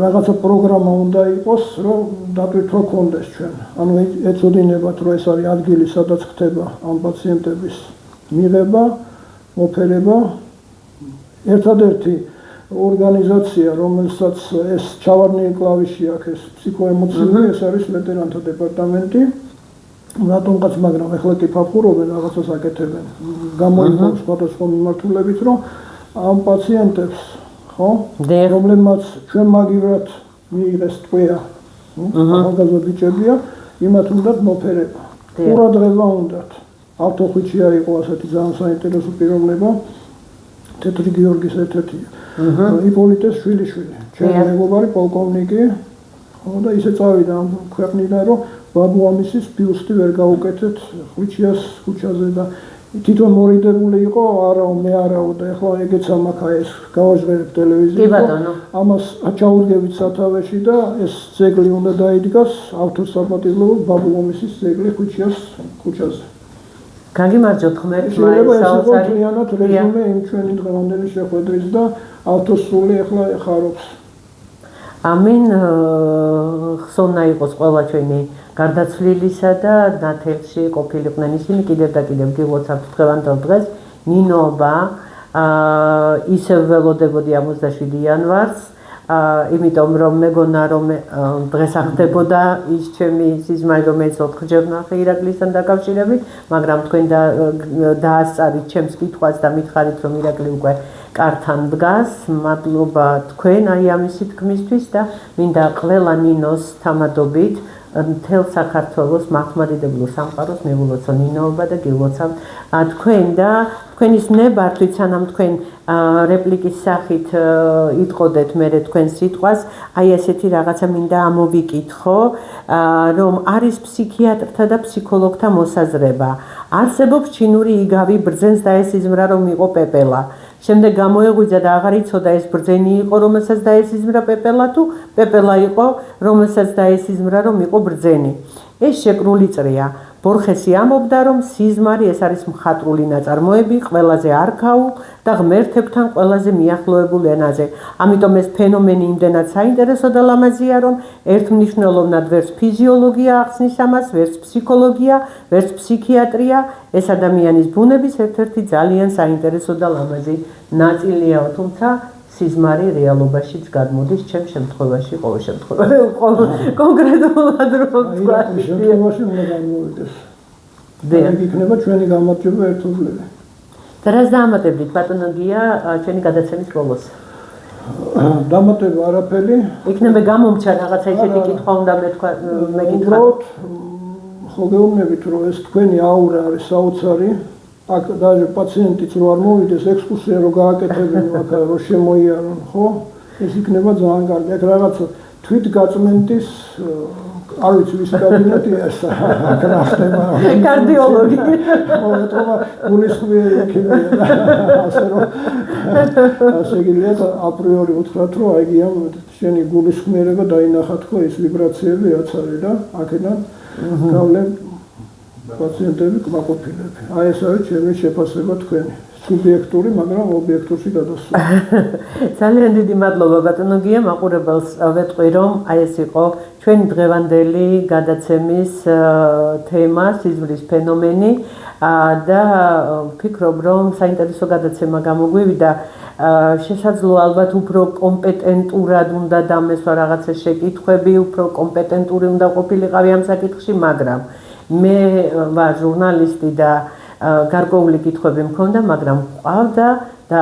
რაღაცა პროგრამა უნდა იყოს, რომ დატვირთვა კონდეს ჩვენ. ანუ ეწოდინებათ, რომ ეს არის ადგილი, სადაც ხდება ამ პაციენტების მიღება, მოფერება. ერთადერთი ორგანიზაცია, რომელსაც ეს ჩავარდნილი კლავიში აქვს, ეს ფსიქოემოციური, ეს არის ვეტერანთა დეპარტამენტი. რატომღაც, მაგრამ ეხლა კი ფაფურობენ, რაღაცას აკეთებენ. გამოიყო სხვადასხვა მიმართულებით, რომ ამ პაციენტებს, ხო? რომლებმაც ჩვენ მაგივრად მიიღეს ტყვია, ახალგაზრდა ბიჭებია, იმათ უნდათ მოფერება. ყურადღება უნდათ. ავტოხვიჩი არ იყო ასეთი ძალიან საინტერესო პიროვნება. თეთრი გიორგის ერთ-ერთი იპოლიტეს შვილიშვილი. ჩემი მეგობარი პოლკოვნიკი, ხო და ისე წავიდა ამ ქვეყნიდან, რომ ბაბუამისის ბიუსტი ვერ გაუკეთეთ ხვიჩიას ქუჩაზე და თვითონ მორიდებული იყო, არაო მე არაო და ეხლა ეგეცა მაქვს ეს გავაჟღერებ ტელევიზიაში. ამას ჩაურგებით სათავეში და ეს ძეგლი უნდა დაიდგას ავტოსაპატიმრებლად ბაბუამისის ძეგლი ხვიჩიას ქუჩაზე. გაგიმარჯოთ ხმებით საოცარი რეალურად რეზუმე იმ ჩვენი დღევანდელი შეხვედრის და ავტოსული ახლა ხარობს. ამინ ხსოვნა იყოს ყველა ჩვენი გარდაცვლილისა და ნათელში ყოფილიყვნენ ისინი კიდევ და კიდევ გილოცავთ დღევანდელ დღეს ნინოობა ისევ ველოდებოდი 27 იანვარს იმიტომ რომ მეგონა რომ დღეს ახდებოდა ის ჩემი სიზმარი რომელიც 4-ჯერ ნახე ირაკლისთან დაკავშირებით, მაგრამ თქვენ დაასწარით ჩემს კითხვას და მითხარით რომ ირაკლი უკვე კართან დგას. მადლობა თქვენ აი ამისი თქმისთვის და მინდა ყველა ნინოს თამადობით მთელ საქართველოს მართლმადიდებლურ სამყაროს მივულოცო ნინოობა და გილოცავთ თქვენ და თქვენის ნებართვით სანამ თქვენ რეპლიკის სახით იტყოდეთ მერე თქვენ სიტყვას, აი ესეთი რაღაცა მინდა ამოვიკითხო, რომ არის ფსიქიატრთა და ფსიქოლოგთა მოსაზრება. არსებობს ჩინური იგავი ბრძენს დაესიზმრა რომ იყო პეპელა. შემდეგ გამოეღვიძა და აღარ იცოდა ეს ბრძენი იყო რომელსაც დაესიზმრა პეპელა თუ პეპელა იყო რომელსაც დაესიზმრა რომ იყო ბრძენი. ეს შეკრული წრეა. ბორხესი ამბობდა რომ სიზმარი ეს არის მხატვრული ნაწარმოები ყველაზე არქაულ და ღმერთებთან ყველაზე მიახლოებულ ენაზე. ამიტომ ეს ფენომენი იმდენად საინტერესო და ლამაზია რომ ერთმნიშვნელოვნად ვერც ფიზიოლოგია ახსნის ამას, ვერც ფსიქოლოგია, ვერც ფსიქიატრია, ეს ადამიანის ბუნების ერთ-ერთი ძალიან საინტერესო და ლამაზი ნაწილია, თუმცა სიზმარი რეალობაშიც გადმოდის ჩემ შემთხვევაში ყოველ შემთხვევაში კონკრეტულად რომ თქვა შემთხვევაში უნდა გამოვიდეს. ეგ იქნება ჩვენი გამარჯვება ერთობლივი. და რას დაამატებდით ბატონო გია ჩვენი გადაცემის ბოლოს? დამატება არაფერი. იქნება გამომჩა რაღაცა ისეთი კითხვა უნდა მეკითხა. ხო გეუბნებით რომ ეს თქვენი აურა არის საოცარი. აქ даже პაციენტიც რო არ მოვიდეს ექსკურსია რო გააკეთებინო აქ რო შემოიარონ, ხო? ეს იქნება ძალიან კარგი. აქ რაღაცა თვითგაწმენდის არ ვიცი ვის კაბინეტია ეს ახლა კარდიოლოგი ეთქობა გულისხმიერი ექიმია ასე გიძლიათ აპრიორი უთხრათ რომ აიგია შენი გულისხმიერება დაინახა თქო ის ვიბრაციები რაც არის და აქედან გავლენ პაციენტები კმაყოფილები აი ეს არის ჩემი შეფასება თქვენი სუბიექტური, მაგრამ ობიექტურში გადასვლა. ძალიან დიდი მადლობა ბატონო გია, მაყურებელს ვეთყვი რომ აი ეს იყო ჩვენი დღევანდელი გადაცემის თემა, სიზმრის ფენომენი და ვფიქრობ რომ საინტერესო გადაცემა გამოგვივიდა. შესაძლოა ალბათ უფრო კომპეტენტურად უნდა დამესვა რაღაცა შეკითხვები, უფრო კომპეტენტური უნდა ყოფილიყავი ამ საკითხში, მაგრამ მე ვარ ჟურნალისტი და გარკვეული კითხვები მქონდა, მაგრამ ყავდა და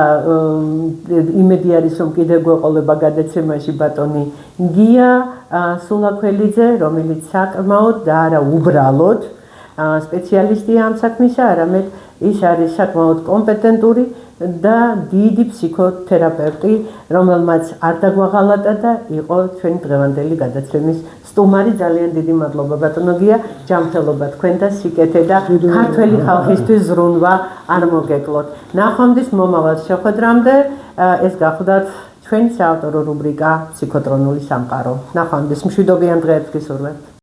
იმედი არის რომ კიდევ გვეყოლება გადაცემაში ბატონი გია სულაქველიძე, რომელიც საკმაოდ და არა უბრალოდ სპეციალისტია ამ საქმისა, არამედ ის არის საკმაოდ კომპეტენტური და დიდი ფსიქოთერაპევტი, რომელმაც არ დაგვაღალატა და იყო ჩვენი დღევანდელი გადაცემის სტუმარი. ძალიან დიდი მადლობა ბატონო გია, ჯანმრთელობა თქვენ და სიკეთე და ქართველი ხალხისთვის ზრუნვა არ მოგეკლოთ. ნახვამდის მომავალ შეხვედრამდე ეს გახლდათ ჩვენი საავტორო რუბრიკა ფსიქოტრონული სამყარო. ნახვამდის მშვიდობიან დღეებს გისურვებთ.